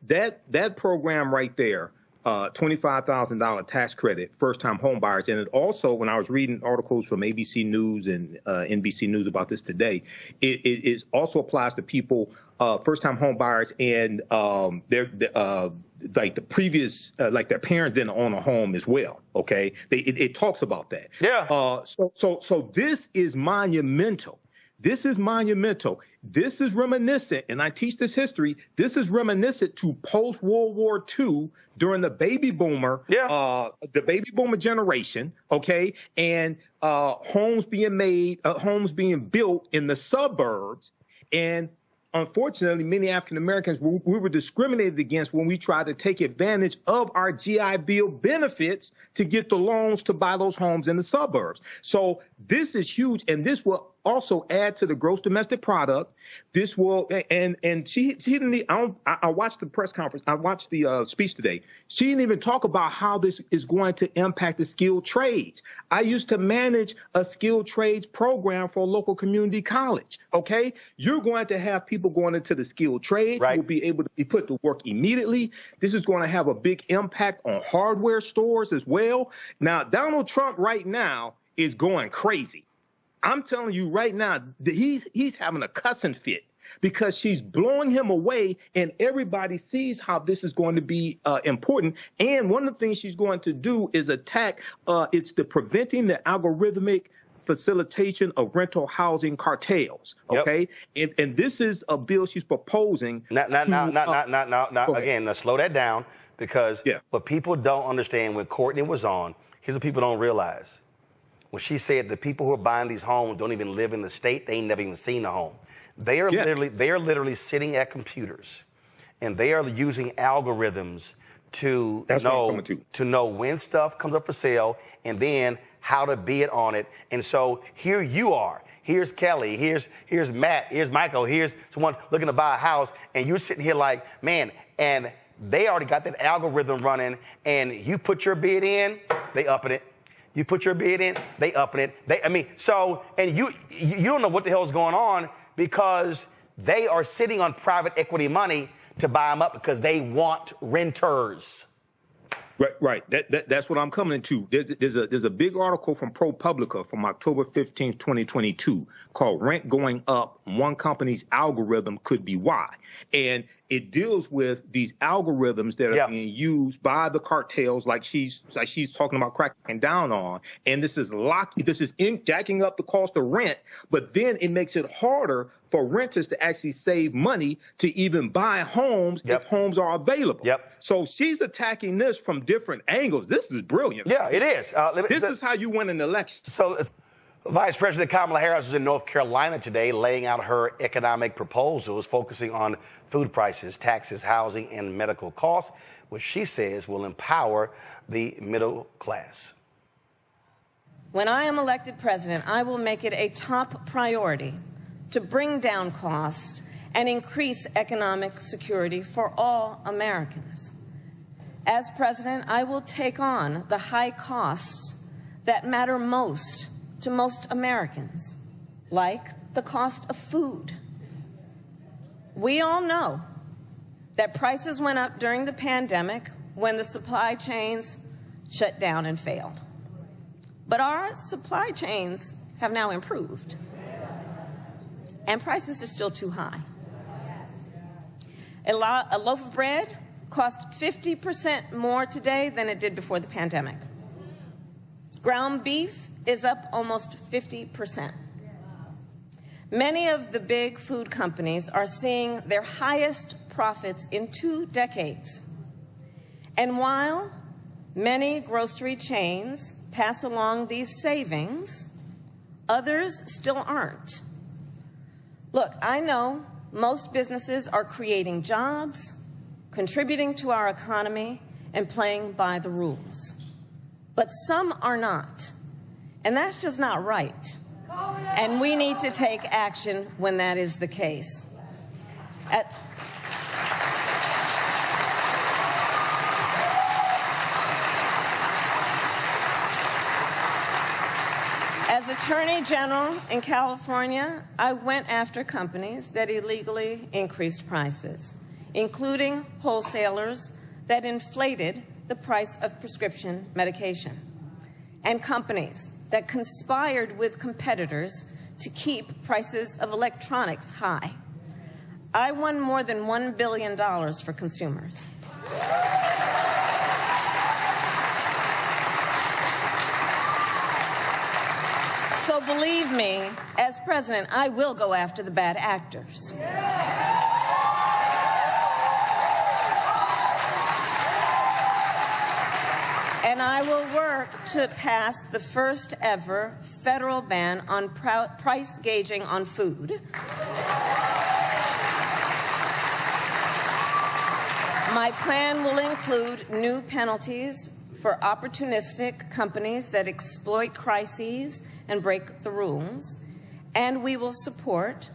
That program right there, $25,000 tax credit, first-time home buyers. And it also, when I was reading articles from ABC News and NBC News about this today, it also applies to people, first-time home buyers, and like the previous, like their parents didn't own a home as well. Okay, it talks about that. Yeah. So this is monumental. This is monumental. This is reminiscent, and I teach this history. This is reminiscent to post-World War II during the baby boomer, generation. Okay, and homes being made, homes being built in the suburbs, and unfortunately, many African Americans, we were discriminated against when we tried to take advantage of our GI Bill benefits to get the loans to buy those homes in the suburbs. So this is huge, and this will also add to the gross domestic product. This will, and she didn't. I watched the press conference. I watched the speech today. She didn't even talk about how this is going to impact the skilled trades. I used to manage a skilled trades program for a local community college. Okay, you're going to have people going into the skilled trade who will be able to be put to work immediately. This is going to have a big impact on hardware stores as well. Now, Donald Trump right now is going crazy. I'm telling you right now that he's having a cussing fit because she's blowing him away, and everybody sees how this is going to be important. And one of the things she's going to do is attack, it's the preventing the algorithmic facilitation of rental housing cartels. Okay, and this is a bill she's proposing. Again, let's slow that down, because what people don't understand when Courtney was on, here's what people don't realize. When she said the people who are buying these homes don't even live in the state, they ain't never even seen a home. They are literally sitting at computers, and they are using algorithms to know when stuff comes up for sale, and then how to bid on it. And so here you are. Here's Kelly. Here's Matt. Here's Michael. Here's someone looking to buy a house, and you're sitting here like, man, and they already got that algorithm running, and you put your bid in, they upping it. You put your bid in, they upping it. And you don't know what the hell is going on, because they are sitting on private equity money to buy them up because they want renters. Right. That's what I'm coming to. There's a big article from ProPublica from October 15th, 2022 called "Rent Going Up, One Company's Algorithm Could Be Why." And it deals with these algorithms that are being used by the cartels, like she's talking about cracking down on. And this is jacking up the cost of rent, but then it makes it harder for renters to actually save money to even buy homes if homes are available. So she's attacking this from different angles. This is brilliant. Yeah, it is. This is how you win an election. So Vice President Kamala Harris was in North Carolina today laying out her economic proposals, focusing on food prices, taxes, housing, and medical costs, which she says will empower the middle class. When I am elected president, I will make it a top priority to bring down costs and increase economic security for all Americans. As president, I will take on the high costs that matter most to most Americans, like the cost of food. We all know that prices went up during the pandemic when the supply chains shut down and failed. But our supply chains have now improved, and prices are still too high. A loaf of bread costs 50% more today than it did before the pandemic. Ground beef is up almost 50%. Many of the big food companies are seeing their highest profits in 2 decades. And while many grocery chains pass along these savings, others still aren't. Look, I know most businesses are creating jobs, contributing to our economy, and playing by the rules. But some are not. And that's just not right. And we need to take action when that is the case. As Attorney General in California, I went after companies that illegally increased prices. including wholesalers that inflated the price of prescription medication, and companies that conspired with competitors to keep prices of electronics high. I won more than $1 billion for consumers. So believe me, as president, I will go after the bad actors. And I will work to pass the first ever federal ban on price gouging on food. My plan will include new penalties for opportunistic companies that exploit crises and break the rules, and we will support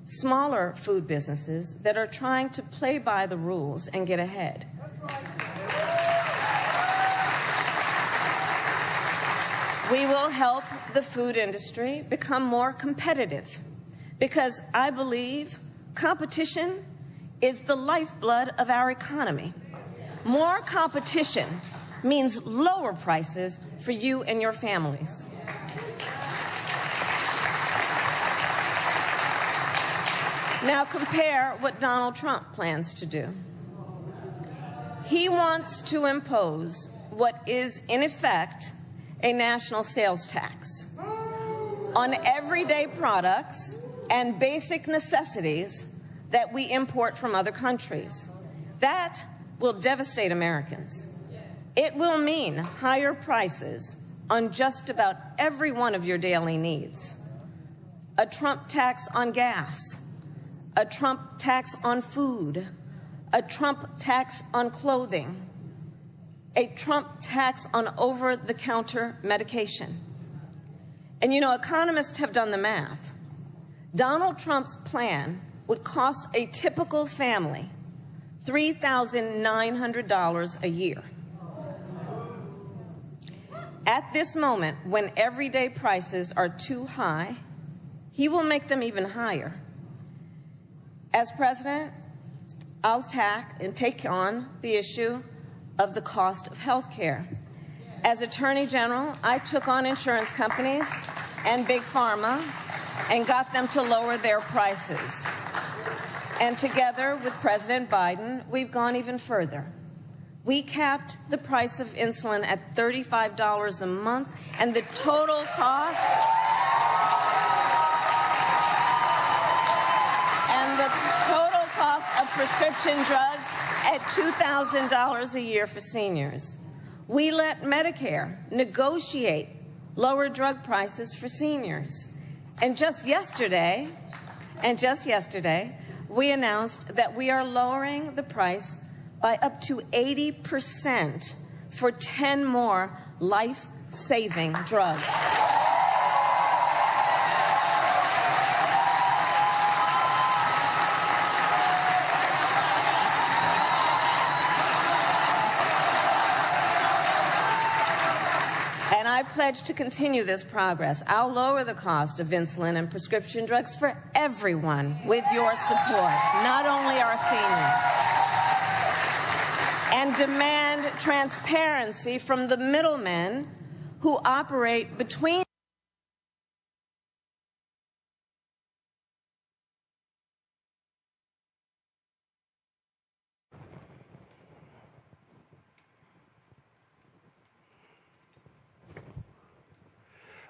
smaller food businesses that are trying to play by the rules and get ahead. We will help the food industry become more competitive, because I believe competition is the lifeblood of our economy. More competition means lower prices for you and your families. Now compare what Donald Trump plans to do. He wants to impose what is, in effect, a national sales tax on everyday products and basic necessities that we import from other countries. That will devastate Americans. It will mean higher prices on just about every one of your daily needs. A Trump tax on gas, a Trump tax on food, a Trump tax on clothing, a Trump tax on over-the-counter medication. And you know, economists have done the math. Donald Trump's plan would cost a typical family $3,900 a year. At this moment, when everyday prices are too high, he will make them even higher. As president, I'll take on the issue of the cost of health care. As Attorney General, I took on insurance companies and Big Pharma and got them to lower their prices. And together with President Biden, we've gone even further. We capped the price of insulin at $35 a month, and the total cost of prescription drugs at $2,000 a year for seniors. We let Medicare negotiate lower drug prices for seniors. And just yesterday, we announced that we are lowering the price by up to 80% for 10 more life-saving drugs. And I pledge to continue this progress. I'll lower the cost of insulin and prescription drugs for everyone with your support, not only our seniors. And demand transparency from the middlemen who operate between.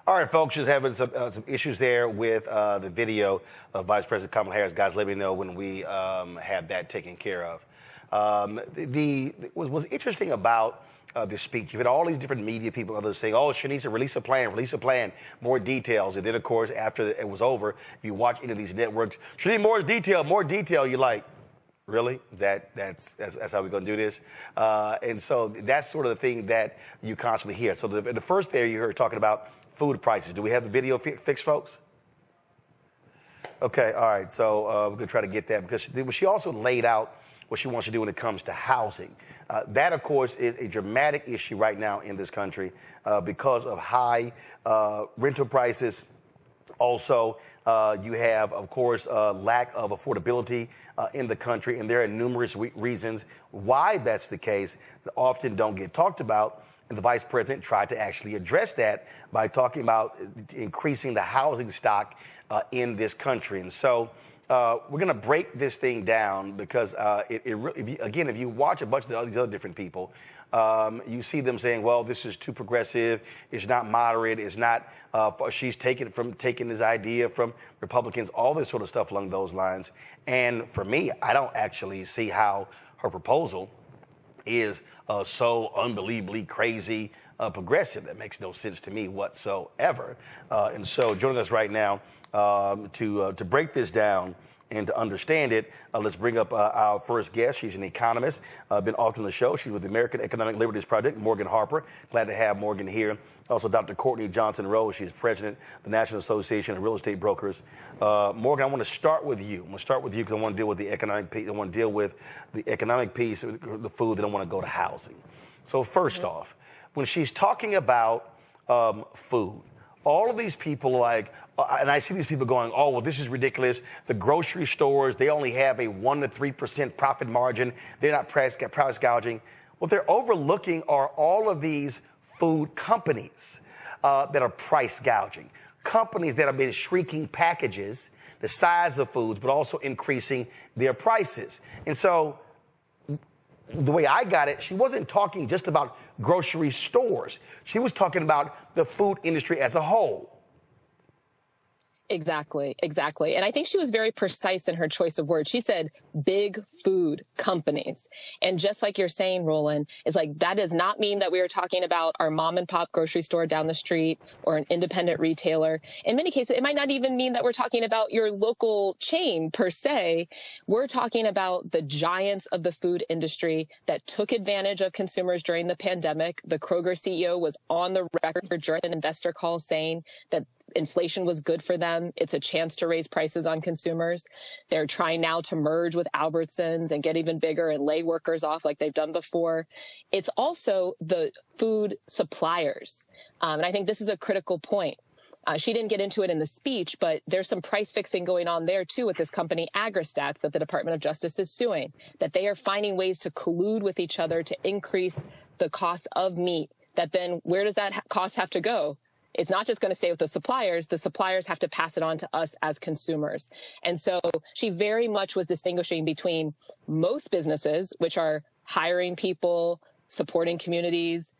All right, folks, just having some issues there with the video of Vice President Kamala Harris. Guys, let me know when we have that taken care of. What's interesting about this speech, you've had all these different media people, others saying, oh, she needs to release a plan, more details. And then, of course, after it was over, if you watch any of these networks, she need more detail. You're like, really? That's how we're going to do this? And so that's sort of the thing that you constantly hear. So the first there you heard talking about food prices. Do we have the video fixed, folks? Okay, all right. So we're going to try to get that, because she also laid out what she wants to do when it comes to housing. That, of course, is a dramatic issue right now in this country because of high rental prices Also, you have, of course, lack of affordability in the country, and there are numerous reasons why that's the case that often don't get talked about. And the vice president tried to actually address that by talking about increasing the housing stock in this country. And so we're going to break this thing down because, if you watch a bunch of all these other different people, you see them saying, well, this is too progressive, it's not moderate, it's not, she's taking this idea from Republicans, all this sort of stuff along those lines. And for me, I don't actually see how her proposal is so unbelievably crazy progressive. That makes no sense to me whatsoever. And so joining us right now to break this down and to understand it, let's bring up our first guest. She's an economist, been often on the show. She's with the American Economic Liberties Project, Morgan Harper. Glad to have Morgan here. Also, Dr. Courtney Johnson-Rose. She's president of the National Association of Real Estate Brokers. Morgan, I want to start with you. I'm going to start with you because I want to deal with the economic piece. I want to deal with the economic piece, the food, then I want to go to housing. So first off, when she's talking about food, all of these people and I see these people going, oh, well, this is ridiculous. The grocery stores, they only have a 1% to 3% profit margin. They're not price gouging. What they're overlooking are all of these food companies that are price gouging. Companies that have been shrinking packages, the size of foods, but also increasing their prices. And so the way I got it, she wasn't talking just about grocery stores. She was talking about the food industry as a whole. Exactly. And I think she was very precise in her choice of words. She said big food companies. And just like you're saying, Roland, is like that does not mean that we are talking about our mom and pop grocery store down the street or an independent retailer. In many cases, it might not even mean that we're talking about your local chain per se. We're talking about the giants of the food industry that took advantage of consumers during the pandemic. The Kroger CEO was on the record during an investor call saying that inflation was good for them. It's a chance to raise prices on consumers. They're trying now to merge with Albertsons and get even bigger and lay workers off like they've done before. It's also the food suppliers. And I think this is a critical point. She didn't get into it in the speech, but there's some price fixing going on there, too, with this company AgriStats that the Department of Justice is suing, that they are finding ways to collude with each other to increase the cost of meat. That then where does that cost have to go? It's not just going to stay with the suppliers. The suppliers have to pass it on to us as consumers. And so she very much was distinguishing between most businesses, which are hiring people, supporting communities,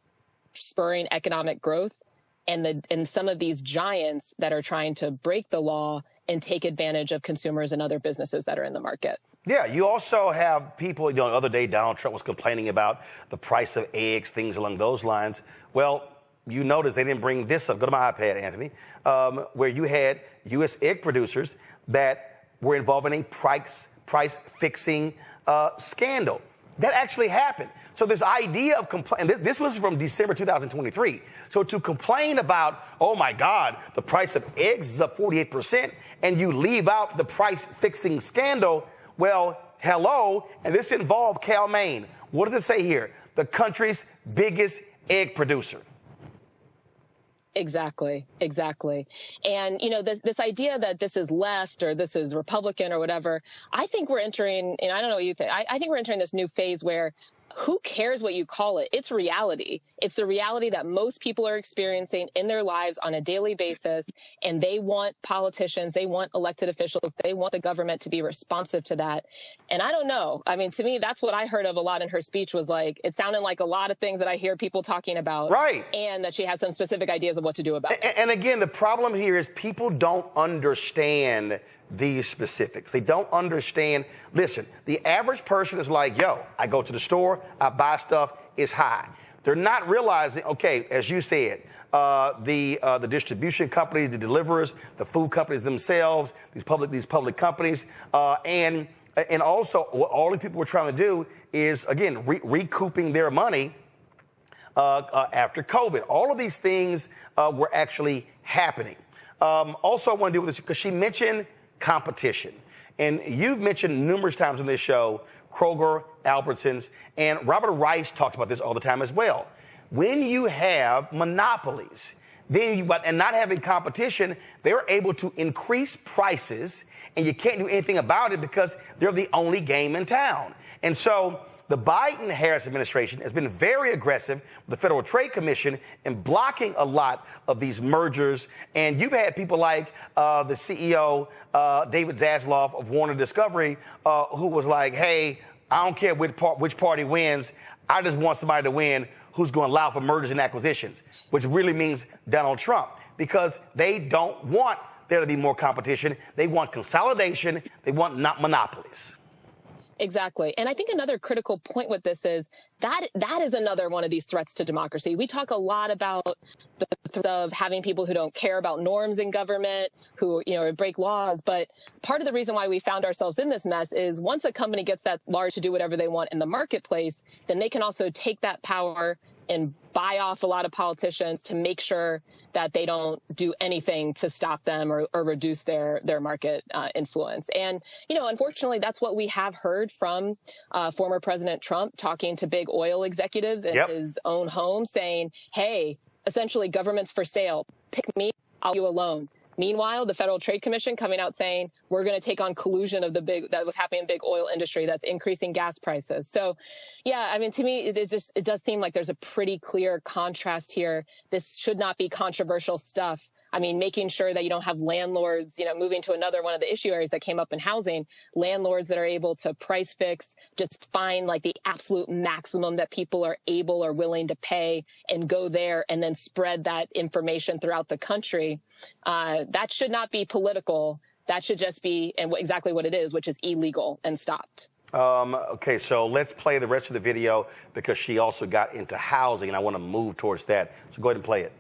spurring economic growth, and some of these giants that are trying to break the law and take advantage of consumers and other businesses that are in the market. Yeah, you also have people, the other day Donald Trump was complaining about the price of eggs, things along those lines. Well, you notice they didn't bring this up. Go to my iPad, Anthony, where you had U.S. egg producers that were involved in a price-fixing scandal. That actually happened. So this idea of this was from December 2023. So to complain about, oh, my God, the price of eggs is up 48%, and you leave out the price-fixing scandal, well, hello, and this involved Cal-Maine. What does it say here? The country's biggest egg producer. Exactly. And, this idea that this is left or this is Republican or whatever, I think we're entering, and I don't know what you think, I think we're entering this new phase where who cares what you call it? It's reality. It's the reality that most people are experiencing in their lives on a daily basis. And they want politicians, they want elected officials, they want the government to be responsive to that. And I don't know. I mean, to me, that's what I heard of a lot in her speech was like, it sounded like a lot of things that I hear people talking about. Right. And that she has some specific ideas of what to do about it. And again, the problem here is people don't understand these specifics. They don't understand. Listen, the average person is like, yo, I go to the store, I buy stuff, it's high. They're not realizing, okay, as you said, the distribution companies, the deliverers, the food companies themselves, these public companies, and also what all these people were trying to do is, again, recouping their money after COVID. All of these things were actually happening. Also, I want to deal with this because she mentioned competition. And you've mentioned numerous times on this show, Kroger, Albertsons, and Robert Rice talks about this all the time as well. When you have monopolies, and not having competition, they were able to increase prices, and you can't do anything about it because they're the only game in town. And so the Biden-Harris administration has been very aggressive with the Federal Trade Commission in blocking a lot of these mergers. And you've had people like the CEO, David Zaslav of Warner Discovery, who was like, hey, I don't care which party wins. I just want somebody to win who's going to allow for mergers and acquisitions, which really means Donald Trump, because they don't want there to be more competition. They want consolidation. They want not monopolies. Exactly. And I think another critical point with this is that is another one of these threats to democracy. We talk a lot about the threat of having people who don't care about norms in government, who, break laws. But part of the reason why we found ourselves in this mess is once a company gets that large to do whatever they want in the marketplace, then they can also take that power and buy off a lot of politicians to make sure that they don't do anything to stop them or reduce their market influence. And, unfortunately, that's what we have heard from former President Trump talking to big oil executives in his own home saying, hey, essentially government's for sale. Pick me, I'll give you a loan. Meanwhile, the Federal Trade Commission coming out saying we're going to take on collusion of that was happening in big oil industry that's increasing gas prices. So, yeah, I mean, to me, it does seem like there's a pretty clear contrast here. This should not be controversial stuff. I mean, making sure that you don't have landlords, moving to another one of the issue areas that came up in housing, landlords that are able to price fix, just find like the absolute maximum that people are able or willing to pay and go there and then spread that information throughout the country. That should not be political. That should just be exactly what it is, which is illegal and stopped. Okay, so let's play the rest of the video because she also got into housing, and I want to move towards that. So go ahead and play it.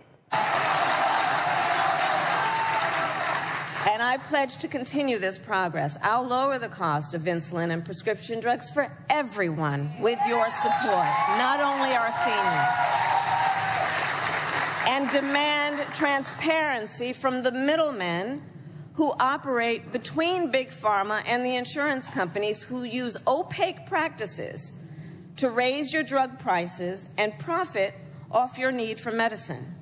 And I pledge to continue this progress. I'll lower the cost of insulin and prescription drugs for everyone with your support, not only our seniors. And demand transparency from the middlemen who operate between Big Pharma and the insurance companies who use opaque practices to raise your drug prices and profit off your need for medicine.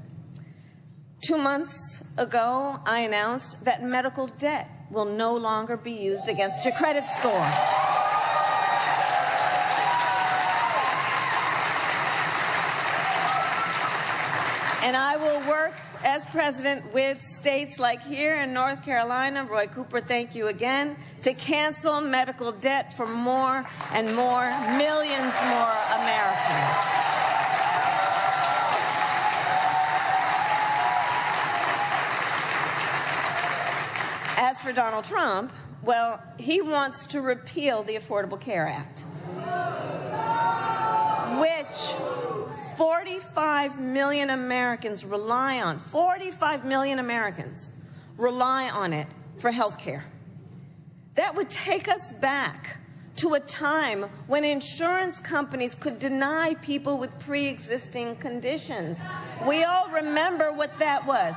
2 months ago, I announced that medical debt will no longer be used against your credit score. And I will work as president with states like here in North Carolina, Roy Cooper, thank you again, to cancel medical debt for more and more, millions more Americans. As for Donald Trump, well, he wants to repeal the Affordable Care Act, which 45 million Americans rely on. 45 million Americans rely on it for health care. That would take us back to a time when insurance companies could deny people with pre-existing conditions. We all remember what that was.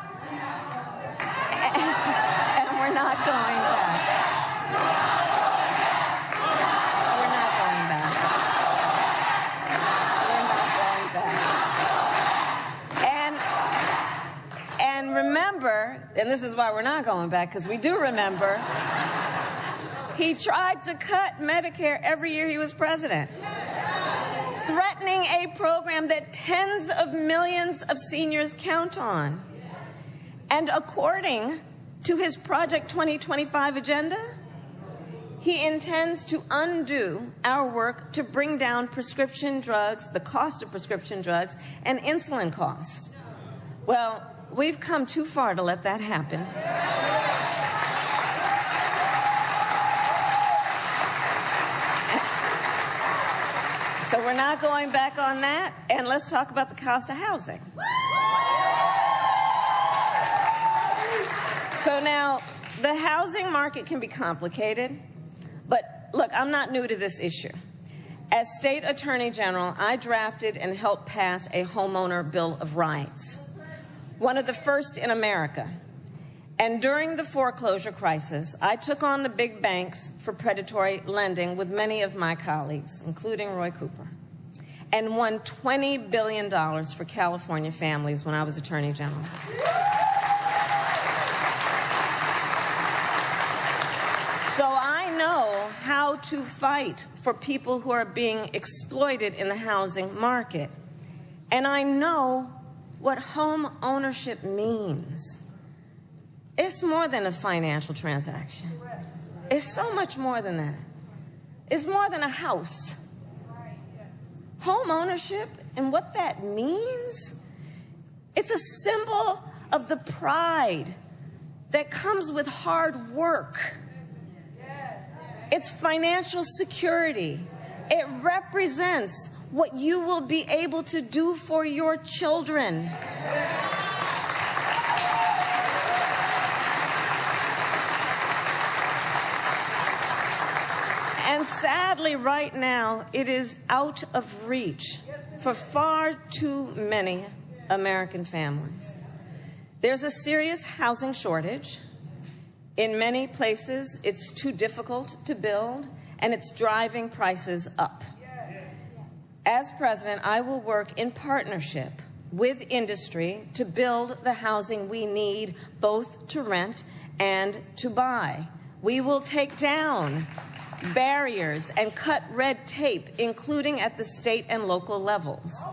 And we're not going back. We're not going back. We're not going back. And remember, and this is why we're not going back, because we do remember, he tried to cut Medicare every year he was president, threatening a program that tens of millions of seniors count on. And according to his Project 2025 agenda, he intends to undo our work to bring down prescription drugs, the cost of prescription drugs, and insulin costs. Well, we've come too far to let that happen. So we're not going back on that, and let's talk about the cost of housing. So now, the housing market can be complicated, but look, I'm not new to this issue. As State Attorney General, I drafted and helped pass a homeowner Bill of Rights, one of the first in America. And during the foreclosure crisis, I took on the big banks for predatory lending with many of my colleagues, including Roy Cooper. and won $20 billion for California families when I was Attorney General. So I know how to fight for people who are being exploited in the housing market. And I know what home ownership means. It's more than a financial transaction. It's so much more than that. It's more than a house. Home ownership and what that means, it's a symbol of the pride that comes with hard work. It's financial security. It represents what you will be able to do for your children. And sadly, right now, it is out of reach for far too many American families. There's a serious housing shortage. In many places, it's too difficult to build, and it's driving prices up. As president, I will work in partnership with industry to build the housing we need, both to rent and to buy. We will take down barriers and cut red tape, including at the state and local levels.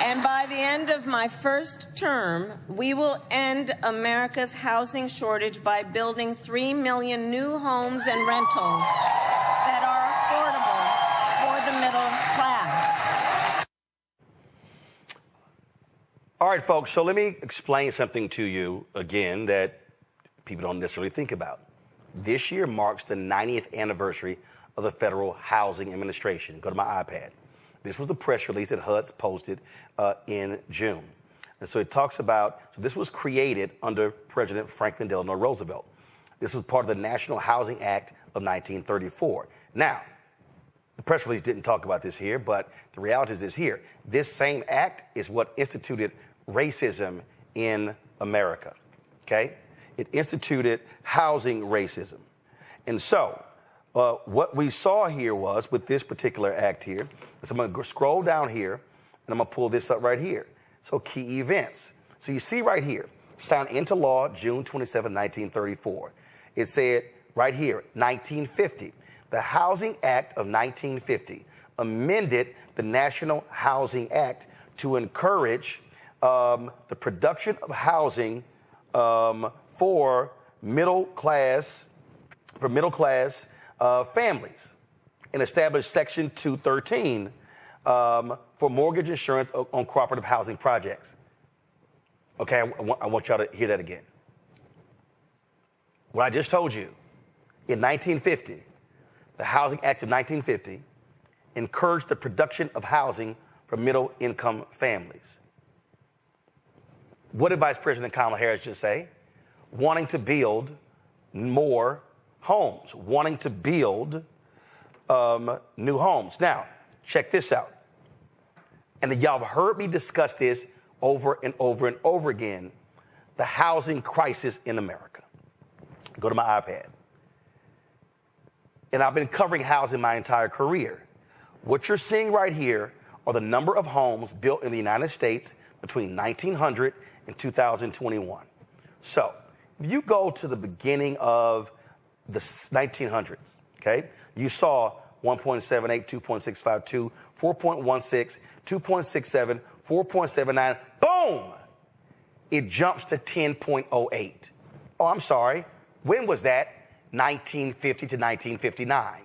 And by the end of my first term, we will end America's housing shortage by building 3 million new homes and rentals that are affordable for the middle class. All right, folks, so let me explain something to you again that people don't necessarily think about. This year marks the 90th anniversary of the Federal Housing Administration. Go to my iPad. This was the press release that HUD's posted in June. And so it talks about, so this was created under President Franklin Delano Roosevelt. This was part of the National Housing Act of 1934. Now, the press release didn't talk about this here, but the reality is this here. This same act is what instituted racism in America, okay? It instituted housing racism. And so what we saw here was, with this particular act here, so I'm going to scroll down here, and I'm going to pull this up right here. So key events. So you see right here, signed into law June 27, 1934. It said right here, 1950. The Housing Act of 1950 amended the National Housing Act to encourage the production of housing for middle class families, and established Section 213 for mortgage insurance on cooperative housing projects. Okay, I want y'all to hear that again. What I just told you, in 1950, the Housing Act of 1950 encouraged the production of housing for middle-income families. What did Vice President Kamala Harris just say? Wanting to build more homes, wanting to build new homes. Now, check this out. And y'all have heard me discuss this over and over and over again, the housing crisis in America. Go to my iPad. And I've been covering housing my entire career. What you're seeing right here are the number of homes built in the United States between 1900 and 2021. So, if you go to the beginning of the 1900s, okay, you saw 1.78, 2.652, 4.16, 2.67, 4.79, boom! It jumps to 10.08. Oh, I'm sorry. When was that? 1950 to 1959.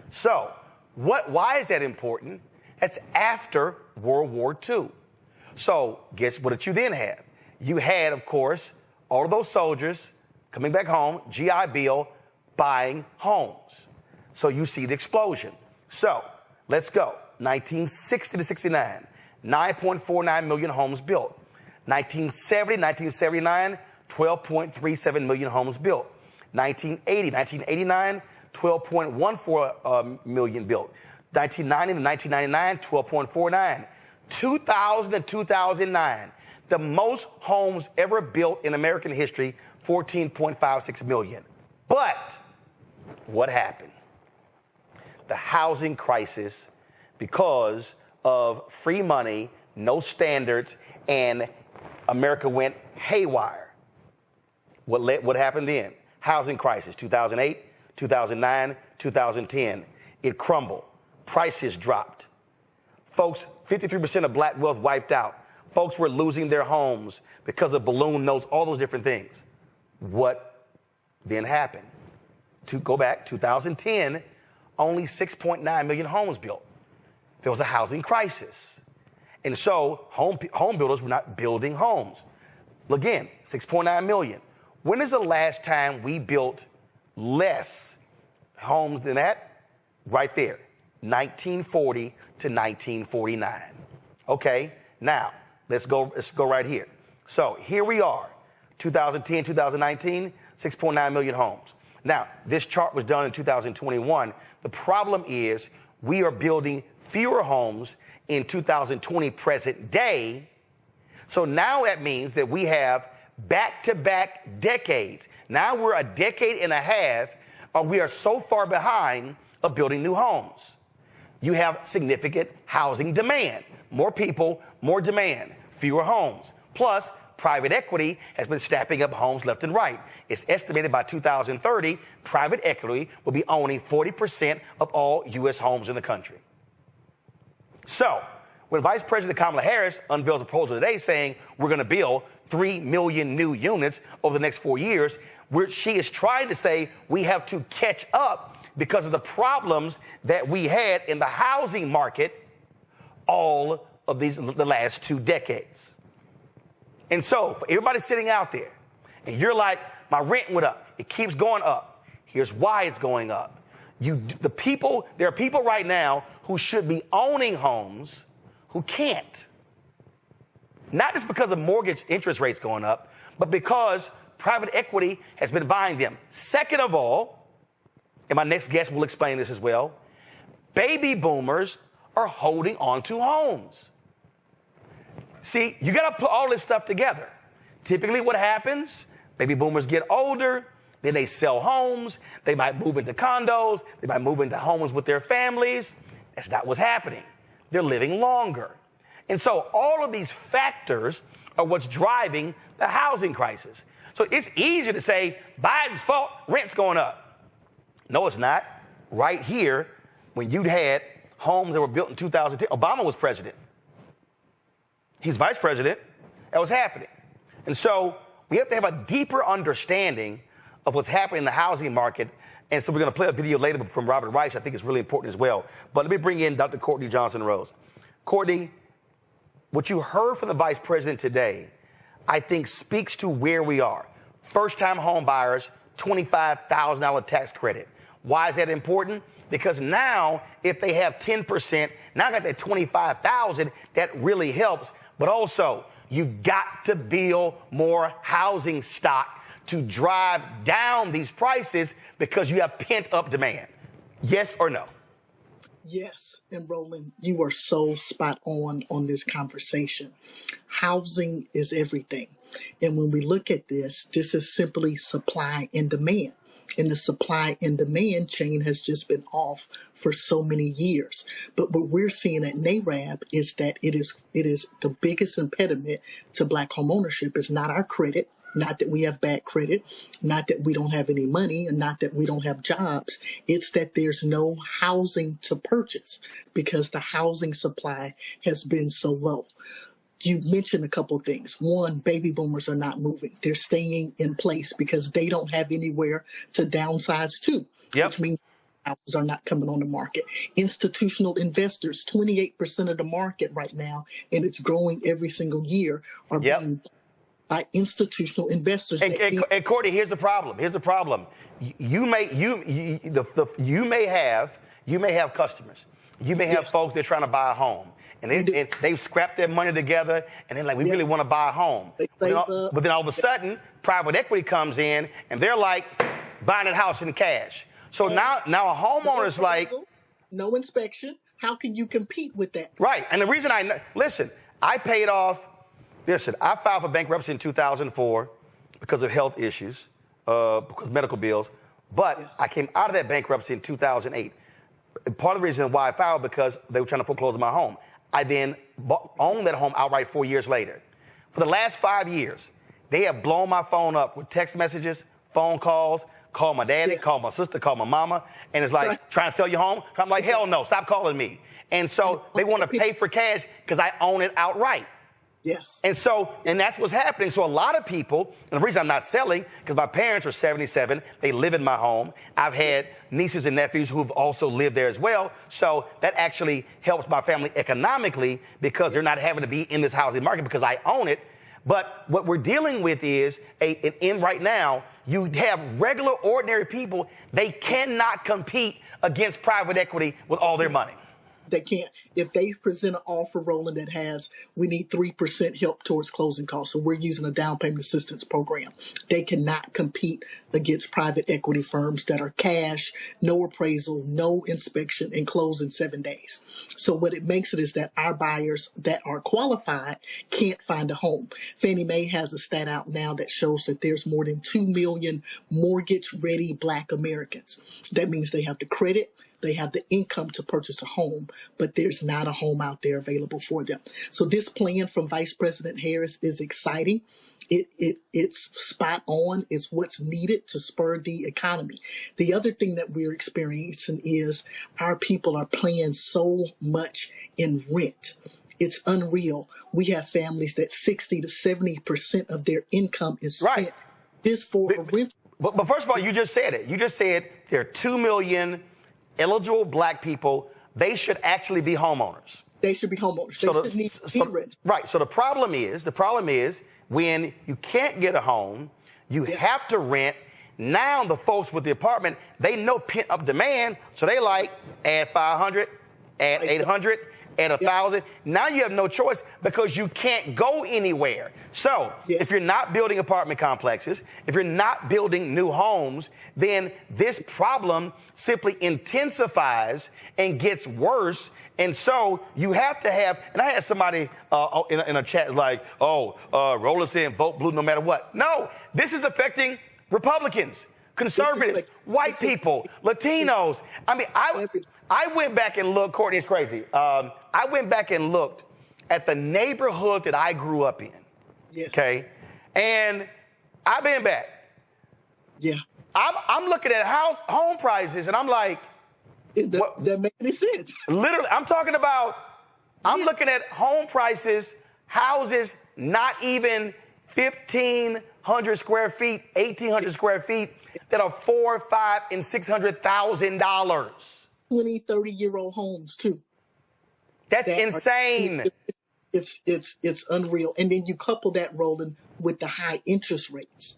So, why is that important? That's after World War II. So, guess what you then have? You had, of course, all of those soldiers coming back home, GI Bill, buying homes. So you see the explosion. So let's go. 1960 to 69, 9.49 million homes built. 1970, 1979, 12.37 million homes built. 1980, 1989, 12.14 million built. 1990 to 1999, 12.49. 2000 to 2009, the most homes ever built in American history, 14.56 million. But what happened? The housing crisis, because of free money, no standards, and America went haywire. What happened then? Housing crisis, 2008, 2009, 2010. It crumbled. Prices dropped. Folks, 53% of black wealth wiped out. Folks were losing their homes because of balloon notes, all those different things. What then happened? To go back, 2010, only 6.9 million homes built. There was a housing crisis. And so home builders were not building homes. Again, 6.9 million. When is the last time we built less homes than that? Right there, 1940 to 1949. Okay, now let's go right here. So here we are, 2010, 2019, 6.9 million homes. Now, this chart was done in 2021. The problem is we are building fewer homes in 2020 present day. So now that means that we have back-to-back decades. Now we're a decade and a half, or we are so far behind of building new homes. You have significant housing demand. More people, more demand, fewer homes. Plus, private equity has been snapping up homes left and right. It's estimated by 2030, private equity will be owning 40% of all U.S. homes in the country. So, when Vice President Kamala Harris unveils a proposal today saying we're going to build 3 million new units over the next 4 years, she is trying to say we have to catch up because of the problems that we had in the housing market all of the last 2 decades. And so, for everybody sitting out there, and you're like, my rent went up, it keeps going up. Here's why it's going up. There are people right now who should be owning homes who can't. Not just because of mortgage interest rates going up, but because private equity has been buying them. Second of all, and my next guest will explain this as well, baby boomers are holding on to homes. See, you got to put all this stuff together. Typically what happens, baby boomers get older, then they sell homes, they might move into condos, they might move into homes with their families. That's not what's happening. They're living longer. And so all of these factors are what's driving the housing crisis. So it's easy to say, Biden's fault, rent's going up. No, it's not. Right here, when you had homes that were built in 2010, Obama was president. He's vice president. That was happening. And so we have to have a deeper understanding of what's happening in the housing market. And so we're going to play a video later from Robert Reich. I think it's really important as well. But let me bring in Dr. Courtney Johnson-Rose. Courtney, what you heard from the vice president today, I think speaks to where we are. First-time home buyers, $25,000 tax credit. Why is that important? Because now, if they have 10%, now I got that $25,000, that really helps. But also, you've got to build more housing stock to drive down these prices because you have pent-up demand. Yes or no? Yes. And Roland, you are so spot on this conversation. Housing is everything. And when we look at this is simply supply and demand. And the supply and demand chain has just been off for so many years. But what we're seeing at NARAB is that it is the biggest impediment to Black home ownership is not our credit, not that we have bad credit, not that we don't have any money, and not that we don't have jobs. It's that there's no housing to purchase because the housing supply has been so low. You mentioned a couple of things. One, baby boomers are not moving. They're staying in place because they don't have anywhere to downsize to, which means houses are not coming on the market. Institutional investors, 28% of the market right now, and it's growing every single year, are being by institutional investors. And Courtney, here's the problem. You may have customers. You may have folks that are trying to buy a home. And they've scrapped their money together, and they're like, we really want to buy a home. But then all of a sudden, private equity comes in, and they're like, buying a house in cash. So now a homeowner's like... No inspection. How can you compete with that? Right. And the reason I filed for bankruptcy in 2004. because of health issues, because of medical bills. But I came out of that bankruptcy in 2008. Part of the reason why I filed because they were trying to foreclose on my home. I then owned that home outright 4 years later. For the last 5 years, they have blown my phone up with text messages, phone calls, call my daddy, call my sister, call my mama, and it's like, trying to sell your home? I'm like, hell no, stop calling me. And so they want to pay for cash because I own it outright. Yes. And that's what's happening. So a lot of people, and the reason I'm not selling, because my parents are 77, they live in my home. I've had nieces and nephews who've also lived there as well. So that actually helps my family economically because they're not having to be in this housing market because I own it. But what we're dealing with is, right now, you have regular, ordinary people. They cannot compete against private equity with all their money. They can't. If they present an offer, Roland, that has, we need 3% help towards closing costs, so we're using a down payment assistance program, they cannot compete against private equity firms that are cash, no appraisal, no inspection, and close in 7 days. So what it makes it is that our buyers that are qualified can't find a home. Fannie Mae has a stat out now that shows that there's more than 2 million mortgage-ready Black Americans. That means they have the credit, they have the income to purchase a home, but there's not a home out there available for them. So this plan from Vice President Harris is exciting. It's spot on. It's what's needed to spur the economy. The other thing that we're experiencing is our people are paying so much in rent. It's unreal. We have families that 60 to 70% of their income is spent just for a rent. But first of all, you just said it. You just said there are 2 million eligible Black people. They should actually be homeowners. They should be homeowners. They should need rent. Right. So the problem is when you can't get a home, you have to rent. Now the folks with the apartment, they know pent up demand, so they like add 500, add 800, add 1,000. Now you have no choice because you can't go anywhere. So if you're not building apartment complexes, if you're not building new homes, then this problem simply intensifies and gets worse. And so you have to have, and I had somebody in a chat like, Roland saying vote blue no matter what. No, this is affecting Republicans, conservatives, white people, Latinos. I mean, I went back and looked, Courtney, it's crazy. I went back and looked at the neighborhood that I grew up in. Okay. And I've been back. I'm looking at home prices and I'm like, that makes any sense. Literally, I'm talking about, I'm looking at home prices, houses, not even 1,500 square feet, 1,800 square feet that are $400,000, $500,000, and $600,000. 20, 30-year-old homes too. That's insane. It's unreal. And then you couple that, Roland, with the high interest rates.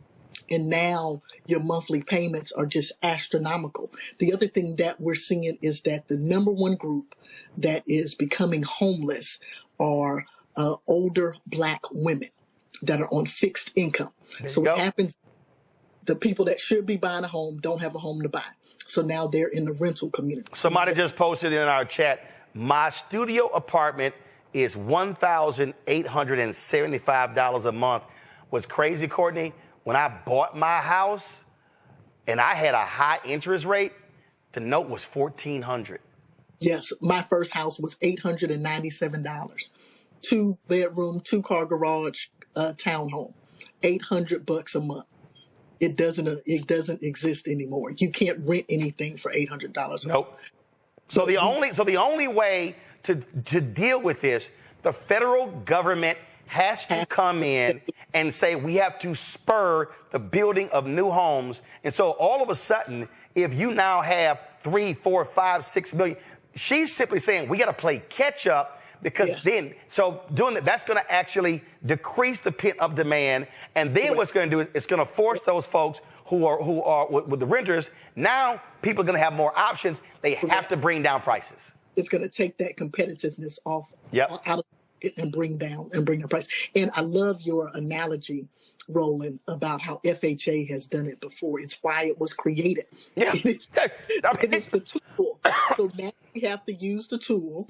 And now your monthly payments are just astronomical. The other thing that we're seeing is that the number one group that is becoming homeless are older Black women that are on fixed income. So what happens, the people that should be buying a home don't have a home to buy. So now they're in the rental community. Somebody just posted in our chat, my studio apartment is $1,875 a month. What's crazy, Courtney, when I bought my house and I had a high interest rate, the note was $1,400. Yes, my first house was $897. 2-bedroom, 2-car garage, townhome, $800 a month. It doesn't exist anymore. You can't rent anything for $800 a month. So the only way to deal with this, the federal government has to come in and say we have to spur the building of new homes. And so all of a sudden, if you now have 3, 4, 5, 6 million, she's simply saying we got to play catch up. Because doing that, that's going to actually decrease the pent up demand. And then what's going to do is it's going to force those folks who are with the renters. Now people are going to have more options. They have to bring down prices. It's going to take that competitiveness off out of it and bring the price. And I love your analogy, Roland, about how FHA has done it before. It's why it was created. It's the tool. So now we have to use the tool.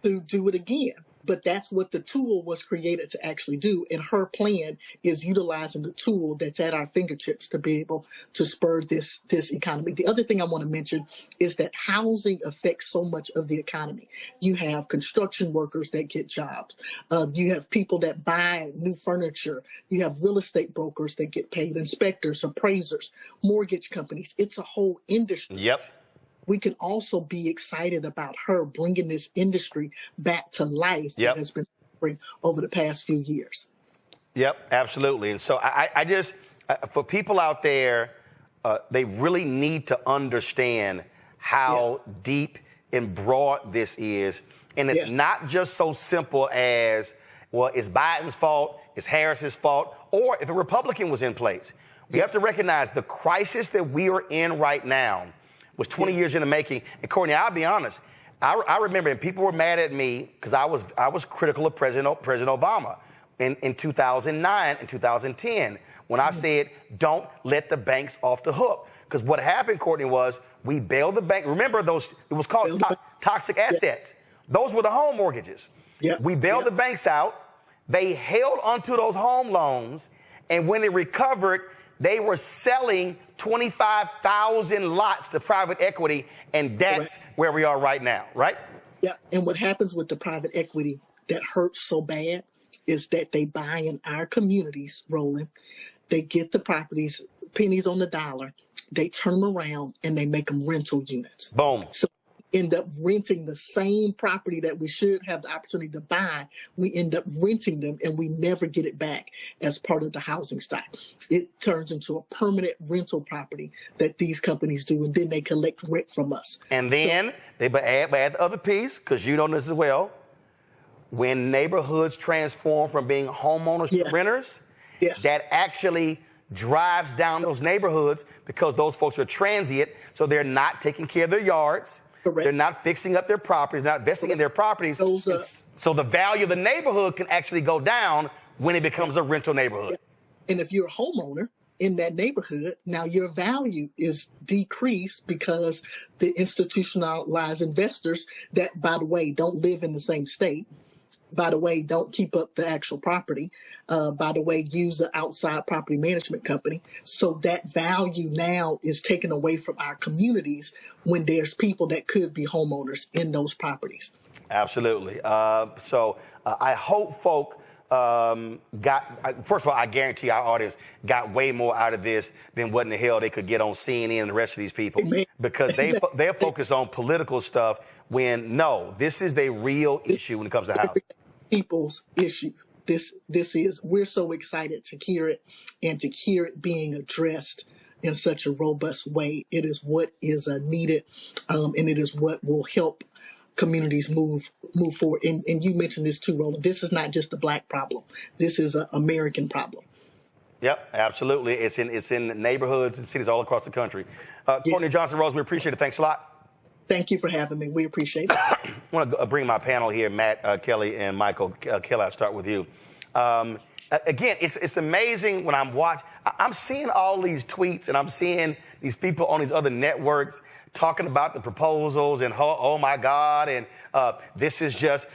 To do it again. But that's what the tool was created to actually do. And her plan is utilizing the tool that's at our fingertips to be able to spur this economy. The other thing I want to mention is that housing affects so much of the economy. You have construction workers that get jobs. You have people that buy new furniture. You have real estate brokers that get paid, inspectors, appraisers, mortgage companies. It's a whole industry. Yep. We can also be excited about her bringing this industry back to life that has been suffering over the past few years. Yep, absolutely. And so I just, for people out there, they really need to understand how deep and broad this is. And it's not just so simple as, well, it's Biden's fault, it's Harris's fault, or if a Republican was in place. We have to recognize the crisis that we are in right now was 20 years in the making. And Courtney, I'll be honest, I remember, and people were mad at me because I was critical of President Obama in 2009 and 2010 when I said, don't let the banks off the hook. Because what happened, Courtney, was we bailed the bank. Remember those, it was called toxic assets. Those were the home mortgages. We bailed the banks out. They held onto those home loans. And when they recovered, they were selling 25,000 lots to private equity, and that's where we are right now, right? Yeah, and what happens with the private equity that hurts so bad is that they buy in our communities, Roland. They get the properties, pennies on the dollar, they turn them around, and they make them rental units. Boom. So end up renting the same property that we should have the opportunity to buy. We end up renting them, and we never get it back as part of the housing stock. It turns into a permanent rental property that these companies do, and then they collect rent from us. And then they add the other piece, because you know this as well. When neighborhoods transform from being homeowners to renters, that actually drives down those neighborhoods because those folks are transient, so they're not taking care of their yards. They're not fixing up their properties, not investing in their properties. So the value of the neighborhood can actually go down when it becomes a rental neighborhood. And if you're a homeowner in that neighborhood, now your value is decreased because the institutionalized investors that, by the way, don't live in the same state, by the way, don't keep up the actual property, by the way, use an outside property management company. So that value now is taken away from our communities when there's people that could be homeowners in those properties. Absolutely. So I hope folk first of all, I guarantee our audience got way more out of this than what in the hell they could get on CNN and the rest of these people. Because they're focused on political stuff when, no, this is a real issue when it comes to housing. People's issue. This is, we're so excited to hear it and to hear it being addressed in such a robust way. It is what is needed, and it is what will help communities move forward. And you mentioned this too, Roland. This is not just a Black problem. This is an American problem. Yep, absolutely. It's in neighborhoods and cities all across the country. Courtney Johnson-Rose, we appreciate it. Thanks a lot. Thank you for having me. We appreciate it. I want to bring my panel here, Matt, Kelly, and Michael. Kelly, I'll start with you. Again, it's amazing when I'm watching. I'm seeing all these tweets, and I'm seeing these people on these other networks talking about the proposals and oh my God, and this is just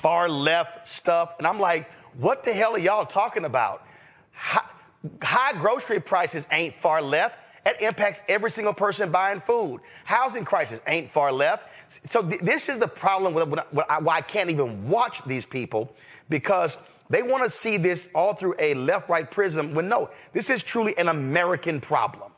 far left stuff. And I'm like, what the hell are y'all talking about? High grocery prices ain't far left. That impacts every single person buying food. Housing crisis ain't far left. So this is the problem why I can't even watch these people, because they want to see this all through a left-right prism when no, this is truly an American problem.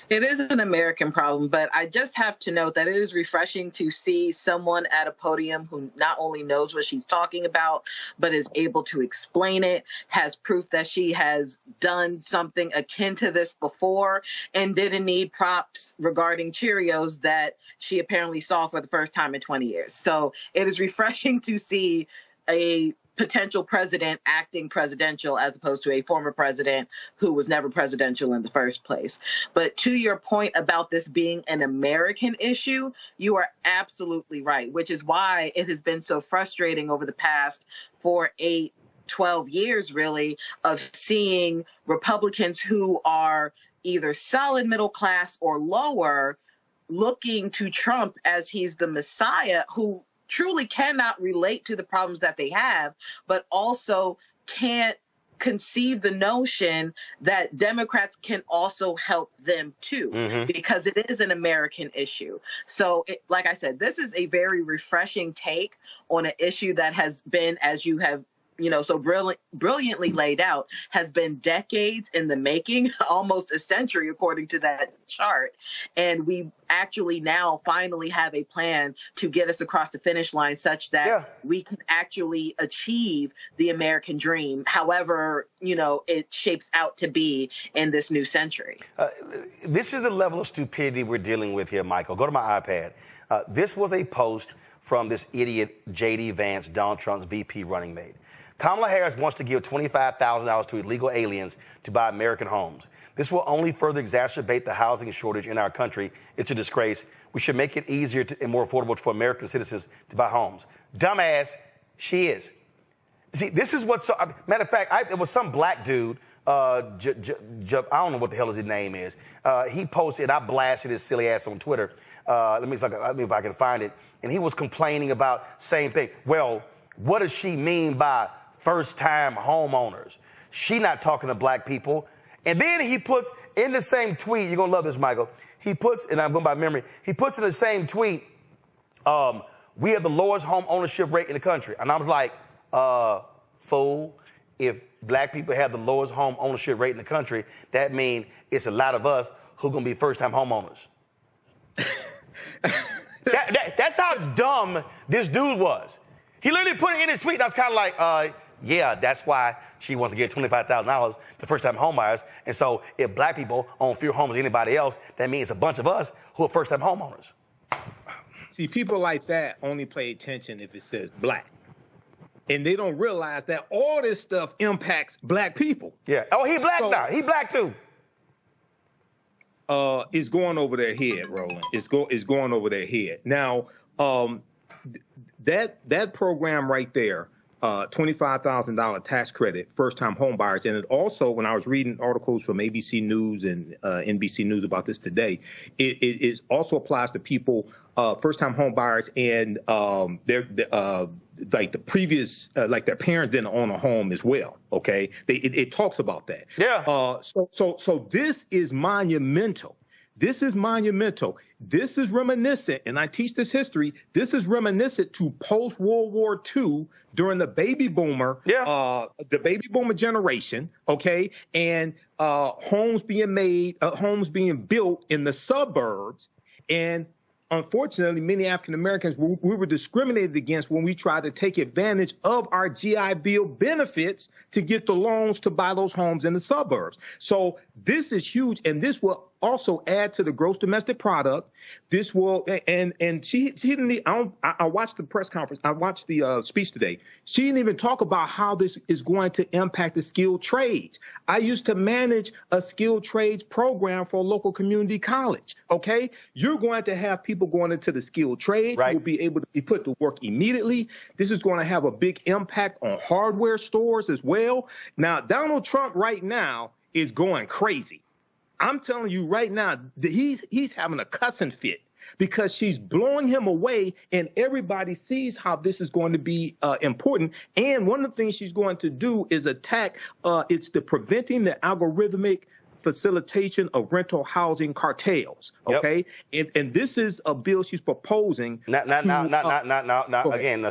It is an American problem, but I just have to note that it is refreshing to see someone at a podium who not only knows what she's talking about, but is able to explain it, has proof that she has done something akin to this before, and didn't need props regarding Cheerios that she apparently saw for the first time in 20 years. So it is refreshing to see a potential president acting presidential as opposed to a former president who was never presidential in the first place. But to your point about this being an American issue, you are absolutely right, which is why it has been so frustrating over the past 12 years, really, of seeing Republicans who are either solid middle class or lower looking to Trump as he's the Messiah who truly cannot relate to the problems that they have, but also can't conceive the notion that Democrats can also help them too, because it is an American issue. So, like I said, this is a very refreshing take on an issue that has been, as you have so brilliantly laid out, has been decades in the making, almost a century, according to that chart. And we actually now finally have a plan to get us across the finish line such that we can actually achieve the American dream, however, it shapes out to be in this new century. This is the level of stupidity we're dealing with here, Michael. Go to my iPad. This was a post from this idiot J.D. Vance, Donald Trump's VP running mate. Kamala Harris wants to give $25,000 to illegal aliens to buy American homes. This will only further exacerbate the housing shortage in our country. It's a disgrace. We should make it easier and more affordable for American citizens to buy homes. Dumbass, she is. See, this is what's... matter of fact, it was some black dude, I don't know what the hell his name is. He posted, I blasted his silly ass on Twitter. Let me see if I can find it. And he was complaining about same thing. Well, what does she mean by first-time homeowners? She not talking to black people. And then he puts in the same tweet, you're going to love this, Michael. He puts, and I'm going by memory, he puts in the same tweet, we have the lowest home ownership rate in the country. And I was like, fool, if black people have the lowest home ownership rate in the country, that means it's a lot of us who are going to be first-time homeowners. That's how dumb this dude was. He literally put it in his tweet. And I was kind of like, yeah, that's why she wants to give $25,000 to first-time homebuyers. And so if black people own fewer homes than anybody else, that means a bunch of us who are first-time homeowners. See, people like that only pay attention if it says black. And they don't realize that all this stuff impacts black people. Yeah. Oh, he black now. He black too. It's going over their head, Roland. It's going over their head. Now, that program right there, $25,000 tax credit, first-time home buyers. And it also, when I was reading articles from ABC News and NBC News about this today, it also applies to people, first-time home buyers, and like the previous, like their parents didn't own a home as well. Okay, it talks about that. Yeah. So this is monumental. This is monumental. This is reminiscent, and I teach this history. This is reminiscent to post-World War II during the baby boomer, the baby boomer generation. Okay, and homes being made, homes being built in the suburbs, and unfortunately, many African Americans, we were discriminated against when we tried to take advantage of our GI Bill benefits to get the loans to buy those homes in the suburbs. So this is huge, and this will also add to the gross domestic product. This will, and she didn't. I watched the press conference. I watched the speech today. She didn't even talk about how this is going to impact the skilled trades. I used to manage a skilled trades program for a local community college. Okay, you're going to have people going into the skilled trades who will be able to be put to work immediately. This is going to have a big impact on hardware stores as well. Now, Donald Trump right now is going crazy. I'm telling you right now that he's having a cussing fit because she's blowing him away, and everybody sees how this is going to be important. And one of the things she's going to do is attack, it's the preventing the algorithmic facilitation of rental housing cartels. Okay, and this is a bill she's proposing. Again,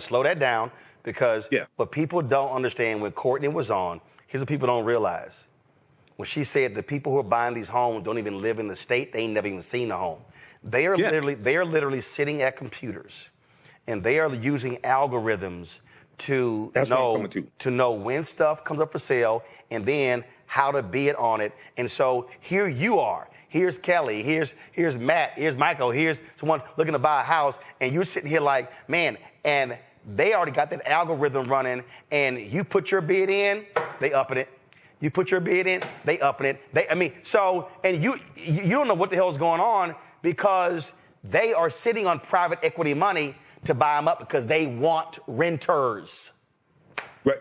slow that down, because what people don't understand when Courtney was on, here's what people don't realize. When she said the people who are buying these homes don't even live in the state, they ain't never even seen a home. They are literally sitting at computers, and they are using algorithms to know when stuff comes up for sale, and then how to bid on it. And so here you are. Here's Kelly. Here's Matt. Here's Michael. Here's someone looking to buy a house, and you're sitting here like, man, and they already got that algorithm running, and you put your bid in, they upping it. You put your bid in, they upping it. And you don't know what the hell is going on, because they are sitting on private equity money to buy them up because they want renters.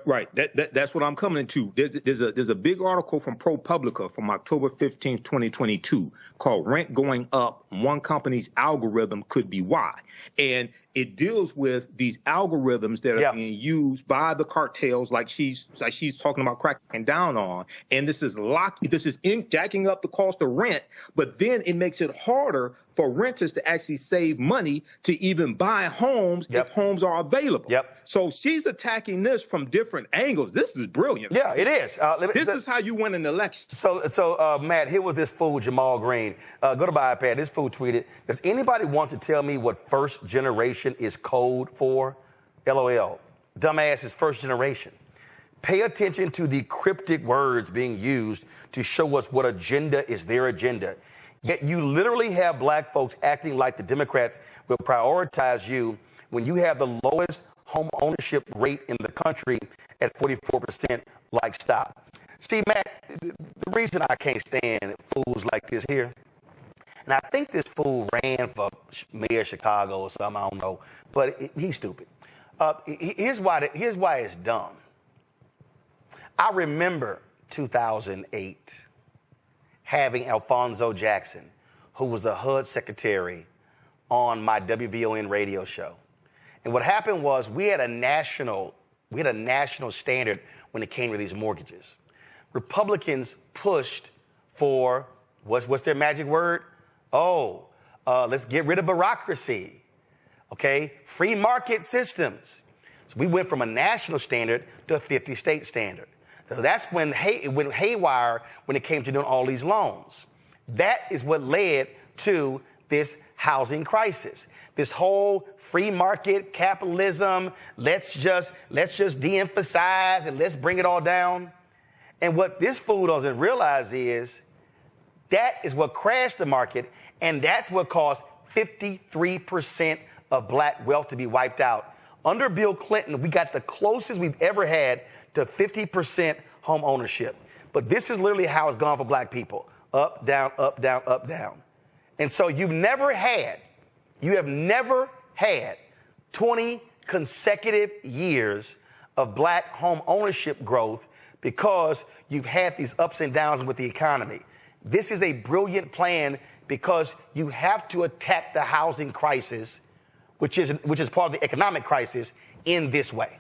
Right. That's what I'm coming to. There's a big article from ProPublica from October 15th, 2022 called "Rent Going Up. One Company's Algorithm Could Be Why." And it deals with these algorithms that are being used by the cartels, like she's talking about cracking down on. And this is jacking up the cost of rent, but then it makes it harder for renters to actually save money to even buy homes if homes are available. So she's attacking this from different angles. This is brilliant. Yeah, it is. This is how you win an election. So Matt, here was this fool, Jamal Green. Go to my iPad. This fool tweeted, does anybody want to tell me what first generation is code for? LOL. Dumbass is first generation. Pay attention to the cryptic words being used to show us what agenda is their agenda. Yet you literally have black folks acting like the Democrats will prioritize you when you have the lowest home ownership rate in the country at 44%. Like, stop. See, Matt, the reason I can't stand fools like this here, and I think this fool ran for mayor of Chicago or something, I don't know, but he's stupid. Here's why it's dumb. I remember 2008 having Alphonso Jackson, who was the HUD secretary, on my WVON radio show. And what happened was we had a national standard when it came to these mortgages. Republicans pushed for, what's their magic word? Let's get rid of bureaucracy, okay? Free market systems. So we went from a national standard to a 50-state standard. So that's when it went haywire when it came to doing all these loans. That is what led to this housing crisis. This whole free market capitalism, let's just de-emphasize and let's bring it all down. And what this fool doesn't realize is that is what crashed the market, and that's what caused 53% of black wealth to be wiped out. Under Bill Clinton, we got the closest we've ever had to 50% home ownership. But this is literally how it's gone for black people. Up, down, up, down, up, down. And so you have never had 20 consecutive years of black home ownership growth because you've had these ups and downs with the economy. This is a brilliant plan because you have to attack the housing crisis, which is part of the economic crisis, in this way.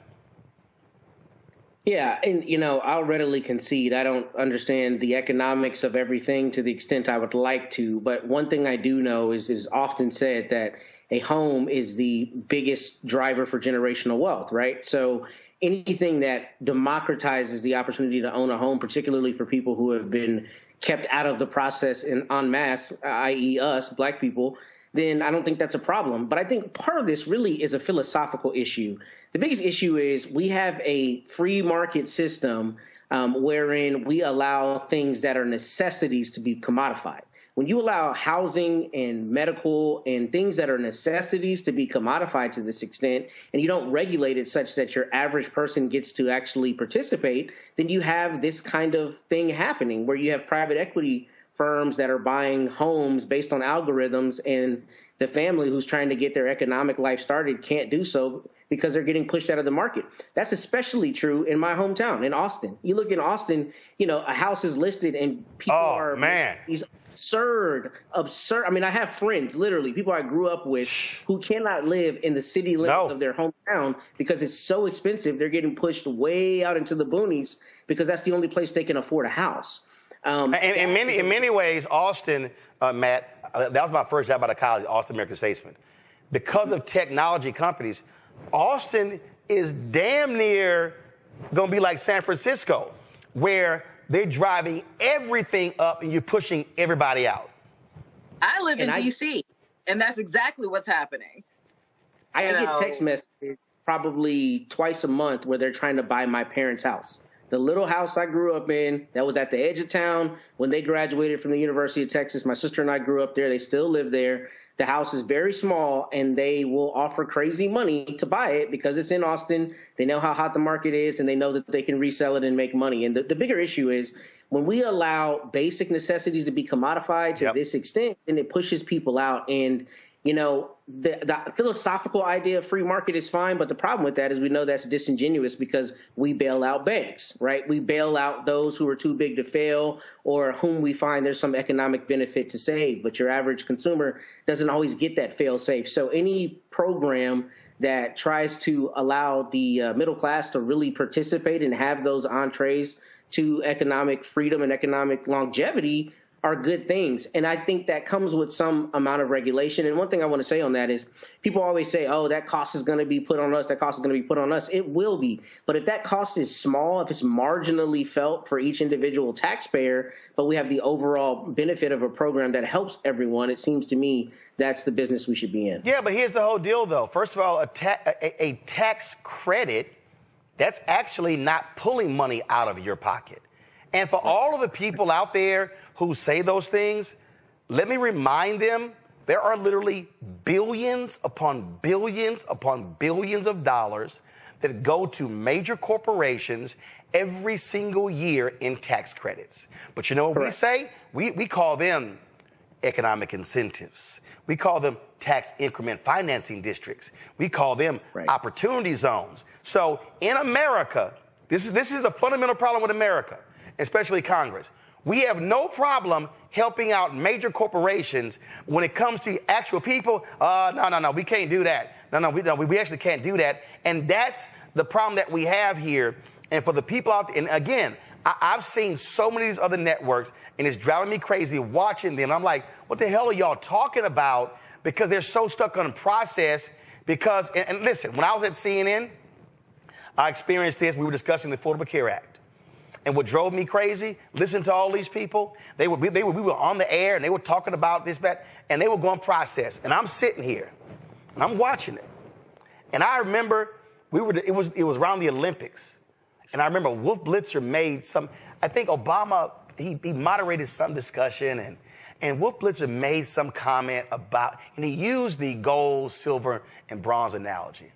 Yeah, and, I'll readily concede. I don't understand the economics of everything to the extent I would like to. But one thing I do know is it is often said that a home is the biggest driver for generational wealth, right? So anything that democratizes the opportunity to own a home, particularly for people who have been kept out of the process en masse, i.e. us, black people, then I don't think that's a problem. But I think part of this really is a philosophical issue. The biggest issue is we have a free market system wherein we allow things that are necessities to be commodified. When you allow housing and medical and things that are necessities to be commodified to this extent, and you don't regulate it such that your average person gets to actually participate, then you have this kind of thing happening where you have private equity firms that are buying homes based on algorithms, and the family who's trying to get their economic life started can't do so because they're getting pushed out of the market. That's especially true in my hometown, in Austin. You look in Austin, a house is listed and people these absurd. I mean, I have friends, literally, people I grew up with who cannot live in the city limits of their hometown because it's so expensive. They're getting pushed way out into the boonies because that's the only place they can afford a house. And in many ways, Austin, Matt, that was my first job out of college, Austin American Statesman. Because of technology companies, Austin is damn near going to be like San Francisco, where they're driving everything up and you're pushing everybody out. I live in D.C., and that's exactly what's happening. I get text messages probably twice a month where they're trying to buy my parents' house. The little house I grew up in that was at the edge of town when they graduated from the University of Texas. My sister and I grew up there. They still live there. The house is very small, and they will offer crazy money to buy it because it's in Austin. They know how hot the market is, and they know that they can resell it and make money. And the bigger issue is when we allow basic necessities to be commodified to this extent, then it pushes people out. And You know, the philosophical idea of free market is fine, but the problem with that is we know that's disingenuous because we bail out banks, right? We bail out those who are too big to fail or whom we find there's some economic benefit to save, but your average consumer doesn't always get that fail safe. So any program that tries to allow the middle class to really participate and have those entrees to economic freedom and economic longevity are good things. And I think that comes with some amount of regulation. And one thing I want to say on that is people always say, oh, that cost is going to be put on us. That cost is going to be put on us. It will be. But if that cost is small, if it's marginally felt for each individual taxpayer, but we have the overall benefit of a program that helps everyone, it seems to me that's the business we should be in. Yeah, but here's the whole deal, though. First of all, a tax credit, that's actually not pulling money out of your pocket. And for all of the people out there who say those things, let me remind them there are literally billions upon billions upon billions of dollars that go to major corporations every single year in tax credits. But you know what we say? We call them economic incentives. We call them tax increment financing districts. We call them opportunity zones. So in America, this is the fundamental problem with America, especially Congress. We have no problem helping out major corporations when it comes to actual people. No, we can't do that. No, we actually can't do that. And that's the problem that we have here. And for the people out there, and again, I've seen so many of these other networks, and it's driving me crazy watching them. I'm like, what the hell are y'all talking about? Because they're so stuck on the process. Because, and listen, when I was at CNN, I experienced this. We were discussing the Affordable Care Act. And what drove me crazy, listen to all these people. We were on the air, and they were talking about this, that, and they were going process. And I'm sitting here, and I'm watching it. And I remember it was around the Olympics. And I remember Wolf Blitzer made some, I think Obama, he moderated some discussion, and Wolf Blitzer made some comment about, and he used the gold, silver, and bronze analogy.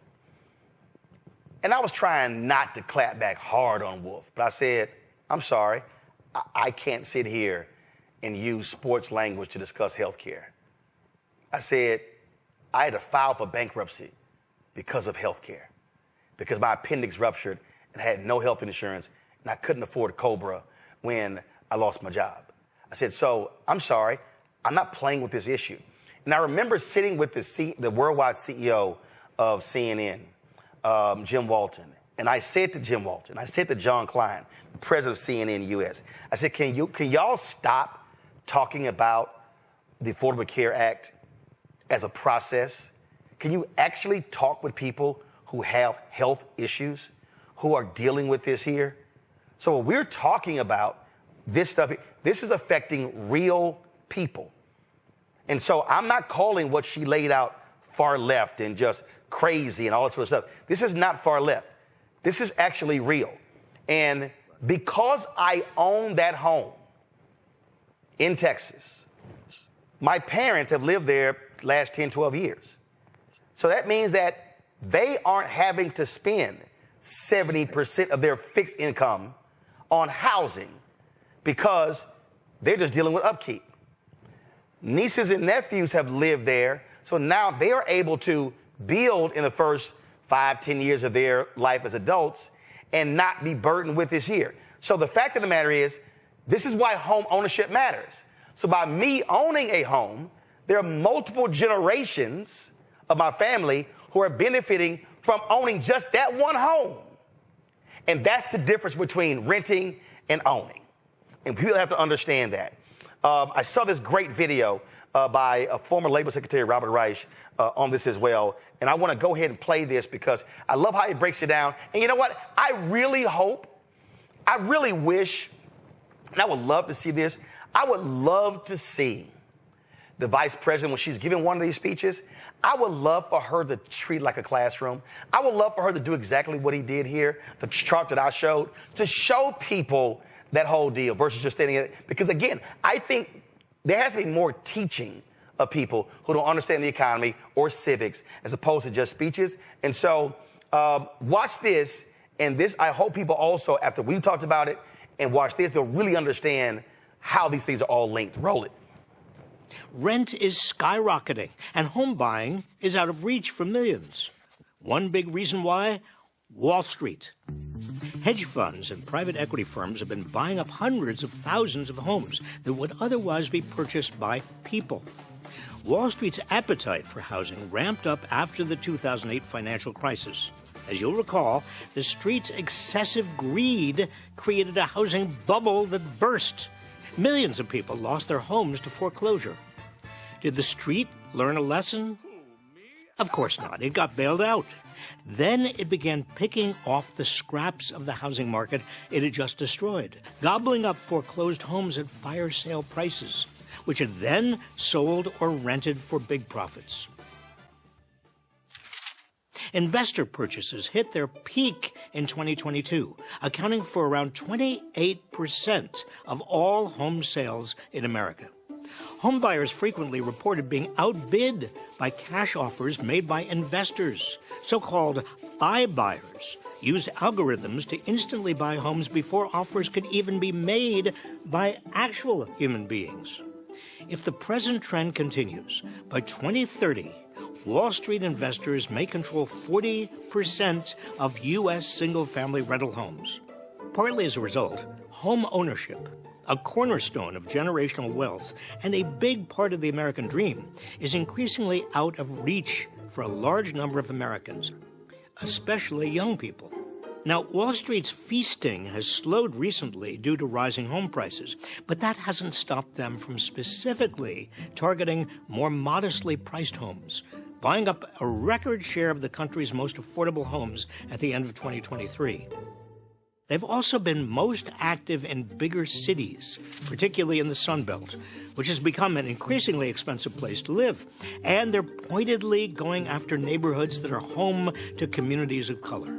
And I was trying not to clap back hard on Wolf, but I said, I'm sorry, I can't sit here and use sports language to discuss health care. I said, I had to file for bankruptcy because of health care, because my appendix ruptured and I had no health insurance, and I couldn't afford a Cobra when I lost my job. I said, so I'm sorry, I'm not playing with this issue. And I remember sitting with the worldwide CEO of CNN, Jim Walton. And I said to Jim Walton, I said to John Klein, the president of CNN US, I said, can y'all stop talking about the Affordable Care Act as a process? Can you actually talk with people who have health issues, who are dealing with this here? So when we're talking about this stuff, this is affecting real people. And so I'm not calling what she laid out far left and just crazy and all that sort of stuff. This is not far left. This is actually real. And because I own that home in Texas, my parents have lived there last 10, 12 years. So that means that they aren't having to spend 70% of their fixed income on housing because they're just dealing with upkeep. Nieces and nephews have lived there, so now they are able to build in the first 5, 10 years of their life as adults and not be burdened with this here. So the fact of the matter is, this is why home ownership matters. So by me owning a home, there are multiple generations of my family who are benefiting from owning just that one home. And that's the difference between renting and owning. And people have to understand that. I saw this great video by a former Labor Secretary, Robert Reich, on this as well. And I want to go ahead and play this because I love how he breaks it down. And you know what? I really wish, and I would love to see this, I would love to see the vice president, when she's giving one of these speeches, I would love for her to treat it like a classroom. I would love for her to do exactly what he did here, the chart that I showed, to show people that whole deal versus just standing in it. Because again, I think there has to be more teaching of people who don't understand the economy or civics as opposed to just speeches. And so watch this. And this, I hope people also, after we've talked about it and watch this, they'll really understand how these things are all linked. Roll it. Rent is skyrocketing, and home buying is out of reach for millions. One big reason why? Wall Street. Hedge funds and private equity firms have been buying up hundreds of thousands of homes that would otherwise be purchased by people. Wall Street's appetite for housing ramped up after the 2008 financial crisis. As you'll recall, the street's excessive greed created a housing bubble that burst. Millions of people lost their homes to foreclosure. Did the street learn a lesson? Of course not. It got bailed out. Then it began picking off the scraps of the housing market it had just destroyed, gobbling up foreclosed homes at fire sale prices, which it then sold or rented for big profits. Investor purchases hit their peak in 2022, accounting for around 28% of all home sales in America. Home buyers frequently reported being outbid by cash offers made by investors. So-called iBuyers used algorithms to instantly buy homes before offers could even be made by actual human beings. If the present trend continues, by 2030, Wall Street investors may control 40% of U.S. single-family rental homes. Partly as a result, home ownership, a cornerstone of generational wealth and a big part of the American dream, is increasingly out of reach for a large number of Americans, especially young people. Now, Wall Street's feasting has slowed recently due to rising home prices, but that hasn't stopped them from specifically targeting more modestly priced homes, buying up a record share of the country's most affordable homes at the end of 2023. They've also been most active in bigger cities, particularly in the Sun Belt, which has become an increasingly expensive place to live. And they're pointedly going after neighborhoods that are home to communities of color.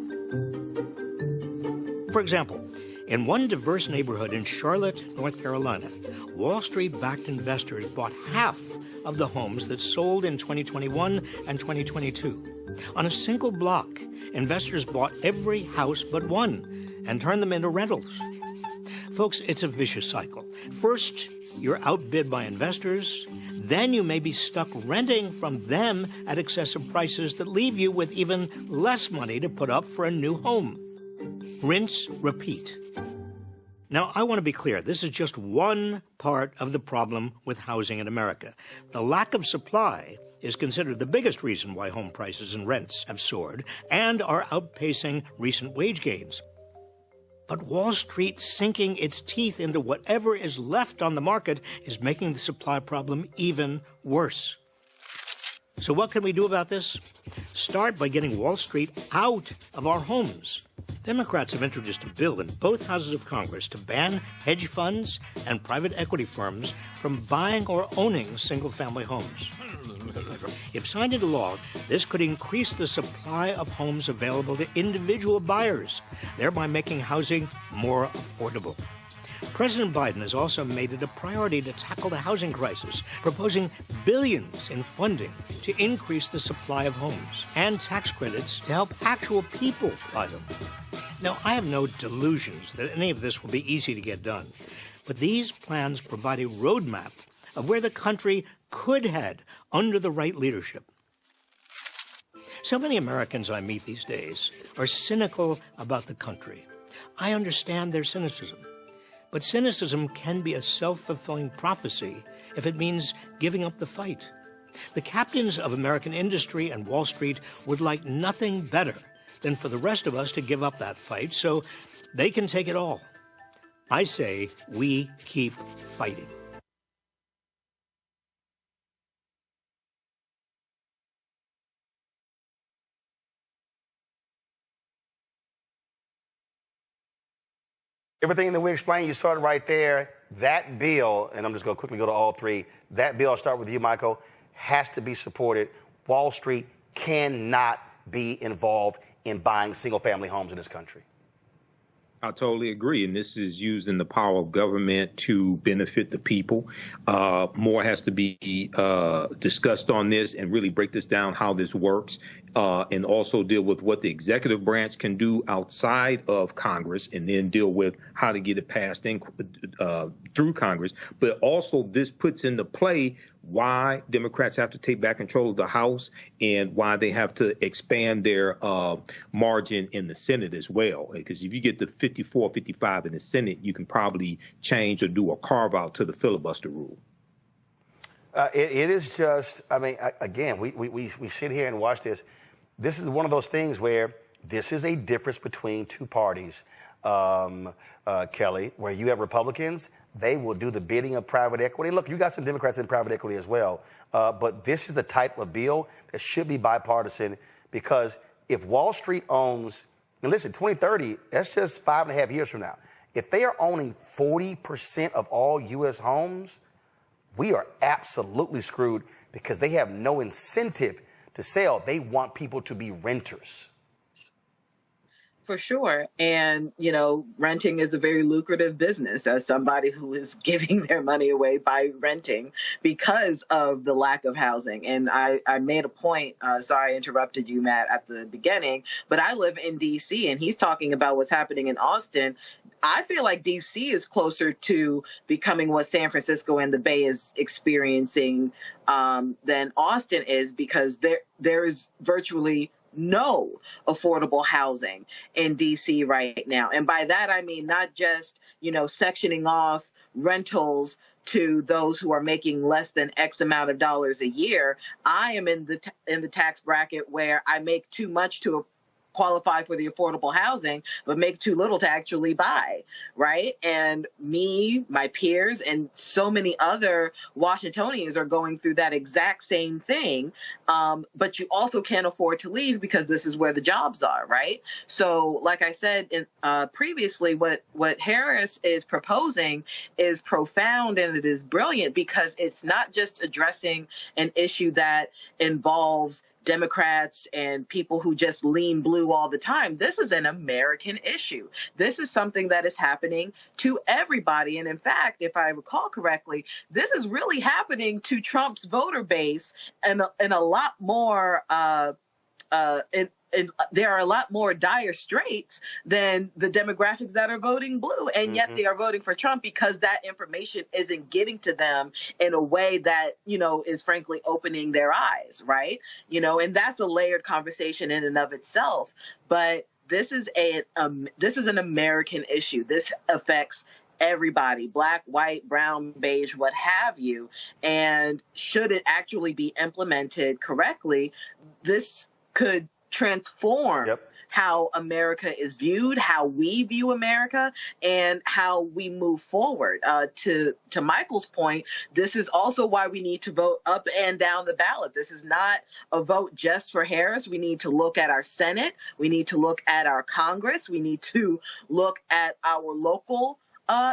For example, in one diverse neighborhood in Charlotte, North Carolina, Wall Street-backed investors bought half of the homes that sold in 2021 and 2022. On a single block, investors bought every house but one and turned them into rentals. Folks, it's a vicious cycle. First, you're outbid by investors. Then you may be stuck renting from them at excessive prices that leave you with even less money to put up for a new home. Rinse, repeat. Now, I want to be clear. This is just one part of the problem with housing in America. The lack of supply is considered the biggest reason why home prices and rents have soared and are outpacing recent wage gains. But Wall Street sinking its teeth into whatever is left on the market is making the supply problem even worse. So what can we do about this? Start by getting Wall Street out of our homes. Democrats have introduced a bill in both houses of Congress to ban hedge funds and private equity firms from buying or owning single-family homes. If signed into law, this could increase the supply of homes available to individual buyers, thereby making housing more affordable. President Biden has also made it a priority to tackle the housing crisis, proposing billions in funding to increase the supply of homes and tax credits to help actual people buy them. Now, I have no delusions that any of this will be easy to get done, but these plans provide a roadmap of where the country could head under the right leadership. So many Americans I meet these days are cynical about the country. I understand their cynicism. But cynicism can be a self-fulfilling prophecy if it means giving up the fight. The captains of American industry and Wall Street would like nothing better than for the rest of us to give up that fight so they can take it all. I say we keep fighting. Everything that we explained, you saw it right there. That bill, and I'm just going to quickly go to all three, that bill, I'll start with you, Michael, has to be supported. Wall Street cannot be involved in buying single-family homes in this country. I totally agree. And this is using the power of government to benefit the people. More has to be discussed on this and really break this down, how this works, and also deal with what the executive branch can do outside of Congress, and then deal with how to get it passed through Congress. But also this puts into play why Democrats have to take back control of the House and why they have to expand their margin in the Senate as well. Because if you get the 54, 55 in the Senate, you can probably change or do a carve out to the filibuster rule. It is just, I mean, again, we sit here and watch this. This is one of those things where this is a difference between two parties, Kelly, where you have Republicans, they will do the bidding of private equity. Look, you got some Democrats in private equity as well. But this is the type of bill that should be bipartisan, because if Wall Street owns, and listen, 2030, that's just 5.5 years from now. If they are owning 40% of all U.S. homes, we are absolutely screwed, because they have no incentive to sell. They want people to be renters. For sure. And, you know, renting is a very lucrative business, as somebody who is giving their money away by renting because of the lack of housing. And I made a point, sorry I interrupted you, Matt, at the beginning, but I live in D.C. and he's talking about what's happening in Austin. I feel like D.C. is closer to becoming what San Francisco and the Bay is experiencing than Austin is, because there is virtually no affordable housing in DC right now. And by that, I mean not just, you know, sectioning off rentals to those who are making less than X amount of dollars a year. I am in the tax bracket where I make too much to qualify for the affordable housing, but make too little to actually buy, right? And me, my peers, and so many other Washingtonians are going through that exact same thing. But you also can't afford to leave because this is where the jobs are, right? So like I said previously, what Harris is proposing is profound and it is brilliant, because it's not just addressing an issue that involves Democrats and people who just lean blue all the time. This is an American issue. This is something that is happening to everybody. And in fact, if I recall correctly, this is really happening to Trump's voter base and a lot more there are a lot more dire straits than the demographics that are voting blue. And yet they are voting for Trump because that information isn't getting to them in a way that, you know, is frankly opening their eyes, right? You know, and that's a layered conversation in and of itself. But this is an American issue. This affects everybody, black, white, brown, beige, what have you. And should it actually be implemented correctly, this could transform how America is viewed, how we view America, and how we move forward. To Michael's point, this is also why we need to vote up and down the ballot. This is not a vote just for Harris. We need to look at our Senate. We need to look at our Congress. We need to look at our local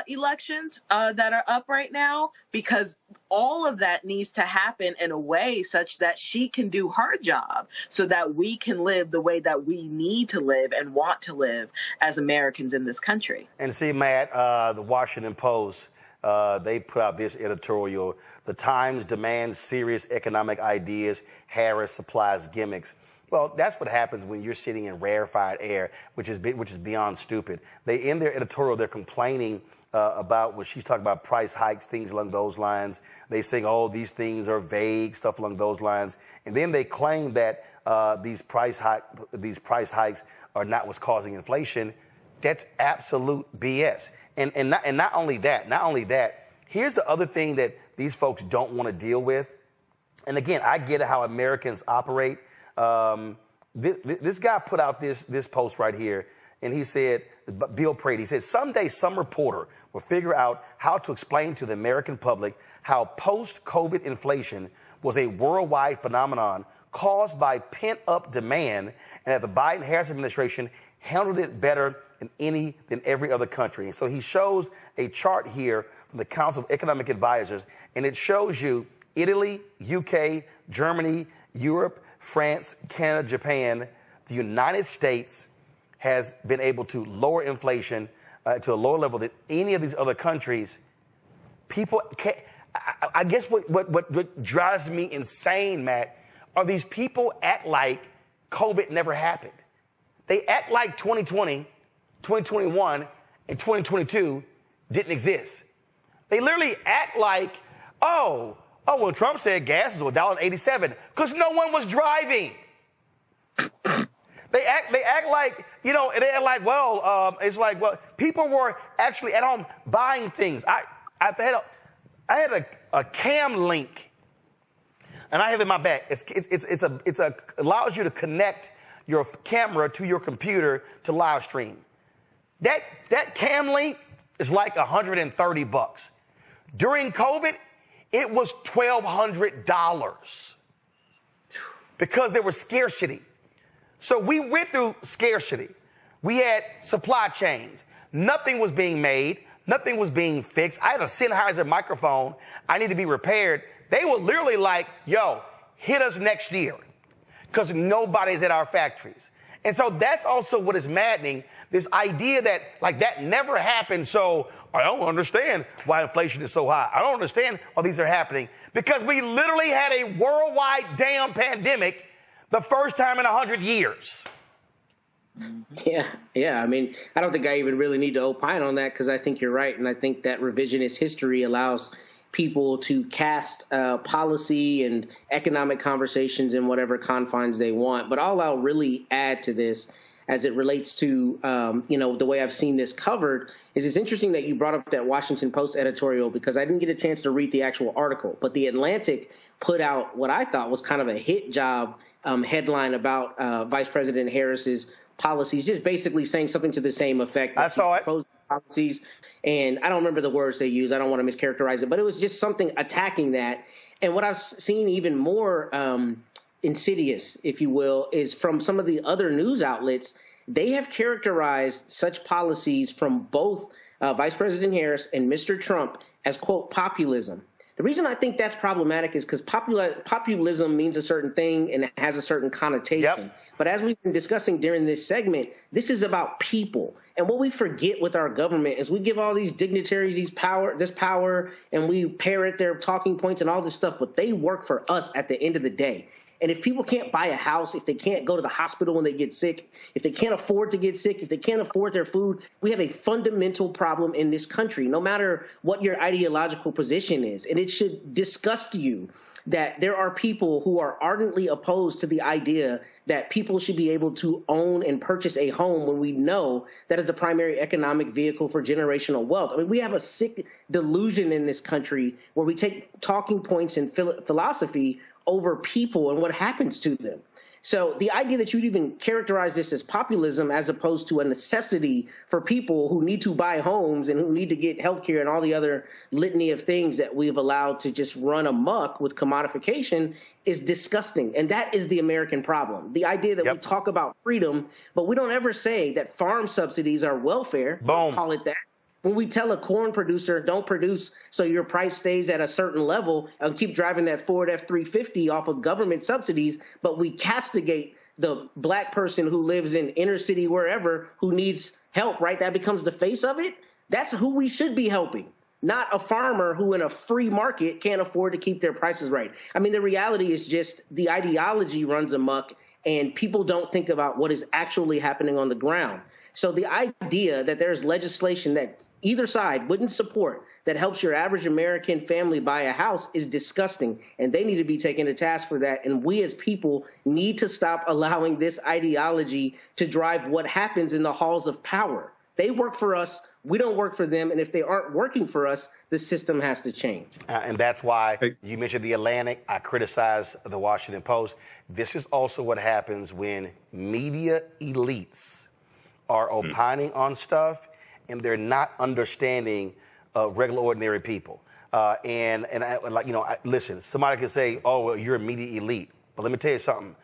elections that are up right now, because all of that needs to happen in a way such that she can do her job so that we can live the way that we need to live and want to live as Americans in this country. And see, Matt, the Washington Post, they put out this editorial: "The Times demands serious economic ideas. Harris supplies gimmicks." Well, that's what happens when you're sitting in rarefied air, which is beyond stupid. In their editorial, they're complaining about what she's talking about, price hikes, things along those lines. They say, oh, these things are vague, stuff along those lines. And then they claim that these price hikes are not what's causing inflation. That's absolute BS. And not only that, here's the other thing that these folks don't want to deal with. And again, I get how Americans operate. This guy put out this post right here, and he said, Bill Prade, he said, someday some reporter will figure out how to explain to the American public how post-COVID inflation was a worldwide phenomenon caused by pent-up demand, and that the Biden-Harris administration handled it better than every other country. And so he shows a chart here from the Council of Economic Advisors, and it shows you Italy, UK, Germany, Europe, France, Canada, Japan. The United States has been able to lower inflation to a lower level than any of these other countries. People can't, I guess what drives me insane, Matt, are these people act like COVID never happened. They act like 2020, 2021, and 2022 didn't exist. They literally act like, oh, Oh, well, Trump said gas is $1.87 because no one was driving. They act like, you know, they act like, well, it's like, well, people were actually at home buying things. I had a cam link, and I have it in my bag. It allows you to connect your camera to your computer to live stream. That cam link is like $130. During COVID, it was $1,200 because there was scarcity. So we went through scarcity. We had supply chains. Nothing was being made. Nothing was being fixed. I had a Sennheiser microphone. I need to be repaired. They were literally like, yo, hit us next year because nobody's at our factories. And so that's also what is maddening, this idea that like that never happened. So I don't understand why inflation is so high. I don't understand why these are happening because we literally had a worldwide damn pandemic the first time in 100 years. Yeah. I mean, I don't think I even really need to opine on that because I think you're right. And I think that revisionist history allows people to cast policy and economic conversations in whatever confines they want. But all I'll really add to this as it relates to, the way I've seen this covered is it's interesting that you brought up that Washington Post editorial because I didn't get a chance to read the actual article. But The Atlantic put out what I thought was kind of a hit job headline about Vice President Harris's policies, just basically saying something to the same effect. I saw it. Policies, and I don't remember the words they used. I don't want to mischaracterize it, but it was just something attacking that. And what I've seen even more insidious, if you will, is from some of the other news outlets. They have characterized such policies from both Vice President Harris and Mr. Trump as, quote, populism. The reason I think that's problematic is because populism means a certain thing and it has a certain connotation. Yep. But as we've been discussing during this segment, this is about people. And what we forget with our government is we give all these dignitaries this power, and we parrot their talking points and all this stuff, but they work for us at the end of the day. And if people can't buy a house, if they can't go to the hospital when they get sick, if they can't afford to get sick, if they can't afford their food, we have a fundamental problem in this country, no matter what your ideological position is. And it should disgust you that there are people who are ardently opposed to the idea that people should be able to own and purchase a home when we know that is a primary economic vehicle for generational wealth. I mean, we have a sick delusion in this country where we take talking points and philosophy over people and what happens to them. So the idea that you'd even characterize this as populism as opposed to a necessity for people who need to buy homes and who need to get health care and all the other litany of things that we've allowed to just run amok with commodification is disgusting. And that is the American problem. The idea that we talk about freedom, but we don't ever say that farm subsidies are welfare. Boom. Call it that. When we tell a corn producer, don't produce so your price stays at a certain level and keep driving that Ford F-350 off of government subsidies, but we castigate the black person who lives in inner city, wherever, who needs help, right? That becomes the face of it. That's who we should be helping, not a farmer who in a free market can't afford to keep their prices right. I mean, the reality is just the ideology runs amok and people don't think about what is actually happening on the ground. So the idea that there's legislation that either side wouldn't support that helps your average American family buy a house is disgusting, and they need to be taken to task for that. And we as people need to stop allowing this ideology to drive what happens in the halls of power. They work for us. We don't work for them. And if they aren't working for us, the system has to change. And that's why you mentioned The Atlantic. I criticize the Washington Post. This is also what happens when media elites are opining on stuff and they're not understanding regular, ordinary people. Listen, somebody can say, oh, well, you're a media elite. But let me tell you something.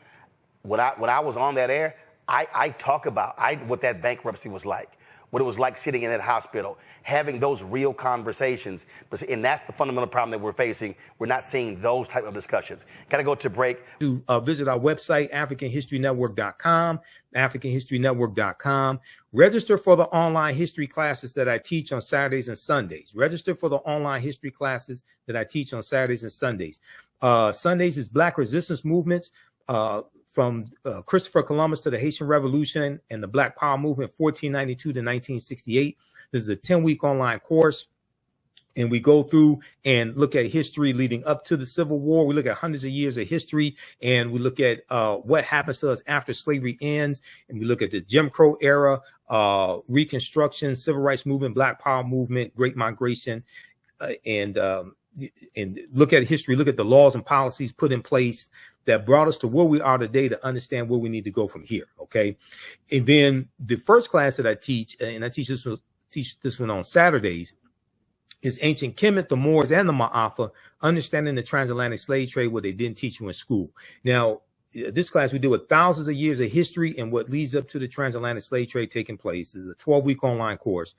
When I was on that air, I talk about what that bankruptcy was like, what it was like sitting in that hospital, having those real conversations. And that's the fundamental problem that we're facing. We're not seeing those type of discussions. Got to go to break. To visit our website, AfricanHistoryNetwork.com, AfricanHistoryNetwork.com. Register for the online history classes that I teach on Saturdays and Sundays. Register for the online history classes that I teach on Saturdays and Sundays. Sundays is Black Resistance Movements. From Christopher Columbus to the Haitian Revolution and the Black Power Movement, 1492 to 1968. This is a 10-week online course. and we go through and look at history leading up to the Civil War. We look at hundreds of years of history, and we look at what happens to us after slavery ends, and we look at the Jim Crow era, Reconstruction, Civil Rights Movement, Black Power Movement, Great Migration, and look at history, look at the laws and policies put in place that brought us to where we are today to understand where we need to go from here, okay? And then the first class that I teach, and I teach this one on Saturdays, is Ancient Kemet, the Moors, and the Ma'afa, understanding the transatlantic slave trade, what they didn't teach you in school. Now, this class we deal with thousands of years of history and what leads up to the transatlantic slave trade taking place. This is a 12-week online course.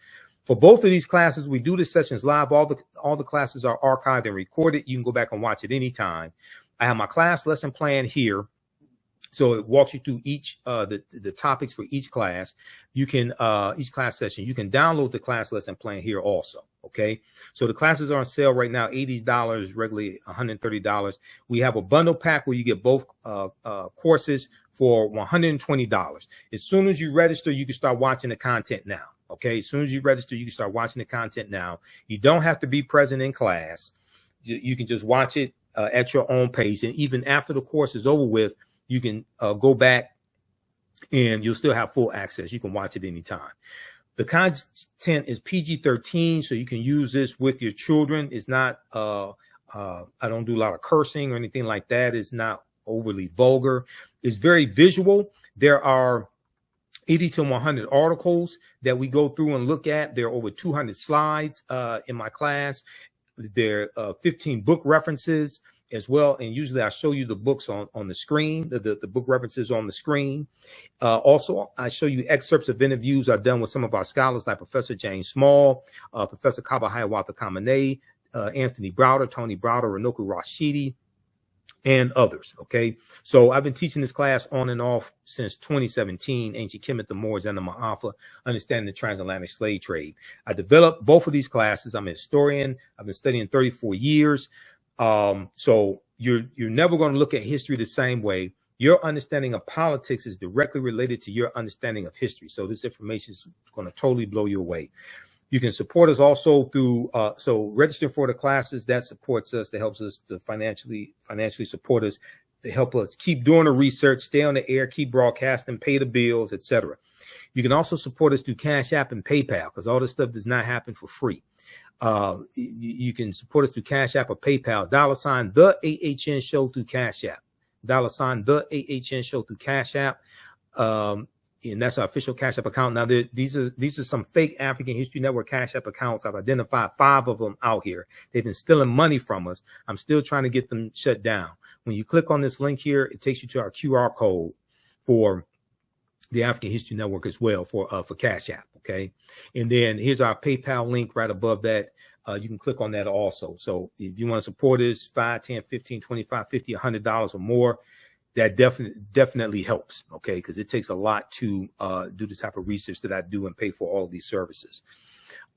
For both of these classes, we do the sessions live. All the classes are archived and recorded. You can go back and watch it anytime. I have my class lesson plan here. So it walks you through each the topics for each class. You can each class session. You can download the class lesson plan here also. Okay, so the classes are on sale right now, $80, regularly $130. We have a bundle pack where you get both courses for $120. As soon as you register, you can start watching the content now. Okay, as soon as you register, you can start watching the content now. You don't have to be present in class. You can just watch it at your own pace, and even after the course is over with, you can go back and you'll still have full access. You can watch it anytime. The content is PG-13, so you can use this with your children. It's not, I don't do a lot of cursing or anything like that. It's not overly vulgar. It's very visual. There are 80 to 100 articles that we go through and look at. There are over 200 slides in my class. There are 15 book references as well, and usually I show you the books on the screen, the book references on the screen. Also, I show you excerpts of interviews I've done with some of our scholars like Professor James Small, Professor Kaba Hiawatha Kamene, Anthony Browder, Tony Browder, Ranoku Rashidi, and others, okay? So I've been teaching this class on and off since 2017, Ancient Kemet, the Moors, and the Ma'afa, Understanding the Transatlantic Slave Trade. I developed both of these classes. I'm a historian. I've been studying 34 years. So you're never going to look at history the same way. Your understanding of politics is directly related to your understanding of history. So this information is going to totally blow you away. You can support us also through, so registering for the classes, that supports us, that helps us to financially support us, to help us keep doing the research, stay on the air, keep broadcasting, pay the bills, etc. You can also support us through Cash App and PayPal, because all this stuff does not happen for free. You can support us through Cash App or PayPal, $ the AHN show through Cash App, $ the AHN show through Cash App. And that's our official Cash App account. Now, these are some fake African History Network Cash App accounts. I've identified 5 of them out here. They've been stealing money from us. I'm still trying to get them shut down. When you click on this link here, it takes you to our QR code for the African History Network as well for Cash App. Okay. And then here's our PayPal link right above that. You can click on that also. So if you want to support us, $5, $10, $15, $25, $50, $100 or more, that definitely helps. Okay. Because it takes a lot to do the type of research that I do and pay for all of these services.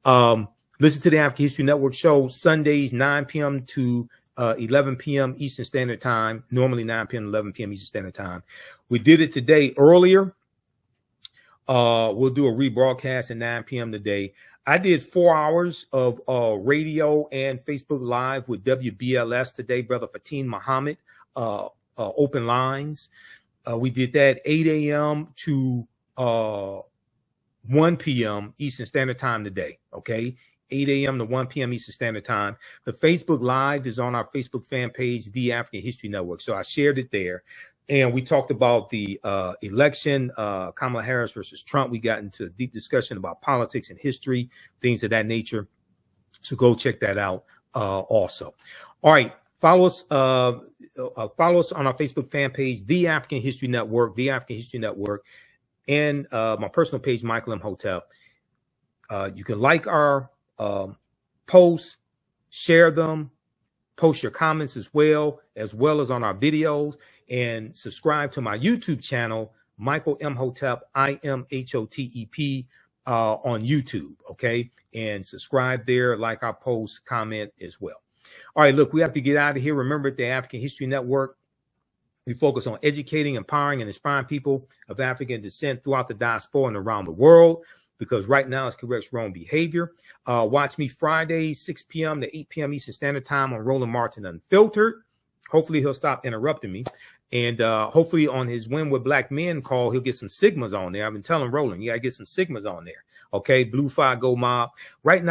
Listen to the African History Network show Sundays, 9 p.m. to 11 p.m. Eastern Standard Time, normally 9 p.m. to 11 p.m. Eastern Standard Time. We did it today earlier. We'll do a rebroadcast at 9 p.m. today. I did 4 hours of radio and Facebook Live with WBLS today, Brother Fatin Muhammad, open lines. We did that 8 a.m. to 1 p.m. Eastern Standard Time today, okay? 8 a.m. to 1 p.m. Eastern Standard Time. The Facebook Live is on our Facebook fan page, The African History Network. So I shared it there. And we talked about the election, Kamala Harris versus Trump. We got into a deep discussion about politics and history, things of that nature. So go check that out also. All right. Follow us on our Facebook fan page, The African History Network, The African History Network, and my personal page, Michael Imhotep. You can like our posts, share them, post your comments as well as on our videos, and subscribe to my YouTube channel, Michael Imhotep, IMHOTEP, on YouTube, okay? And subscribe there, like our posts, comment as well. All right, look, we have to get out of here. Remember, at the African History Network, we focus on educating, empowering, and inspiring people of African descent throughout the diaspora and around the world. because right now it's corrects wrong behavior. Watch me Friday, 6 p.m. to 8 p.m. Eastern Standard Time on Roland Martin Unfiltered. Hopefully he'll stop interrupting me. And hopefully on his Win with Black Men call, he'll get some Sigmas on there. I've been telling Roland, you got to get some Sigmas on there. Okay, Blue Fire Go Mob. Right now,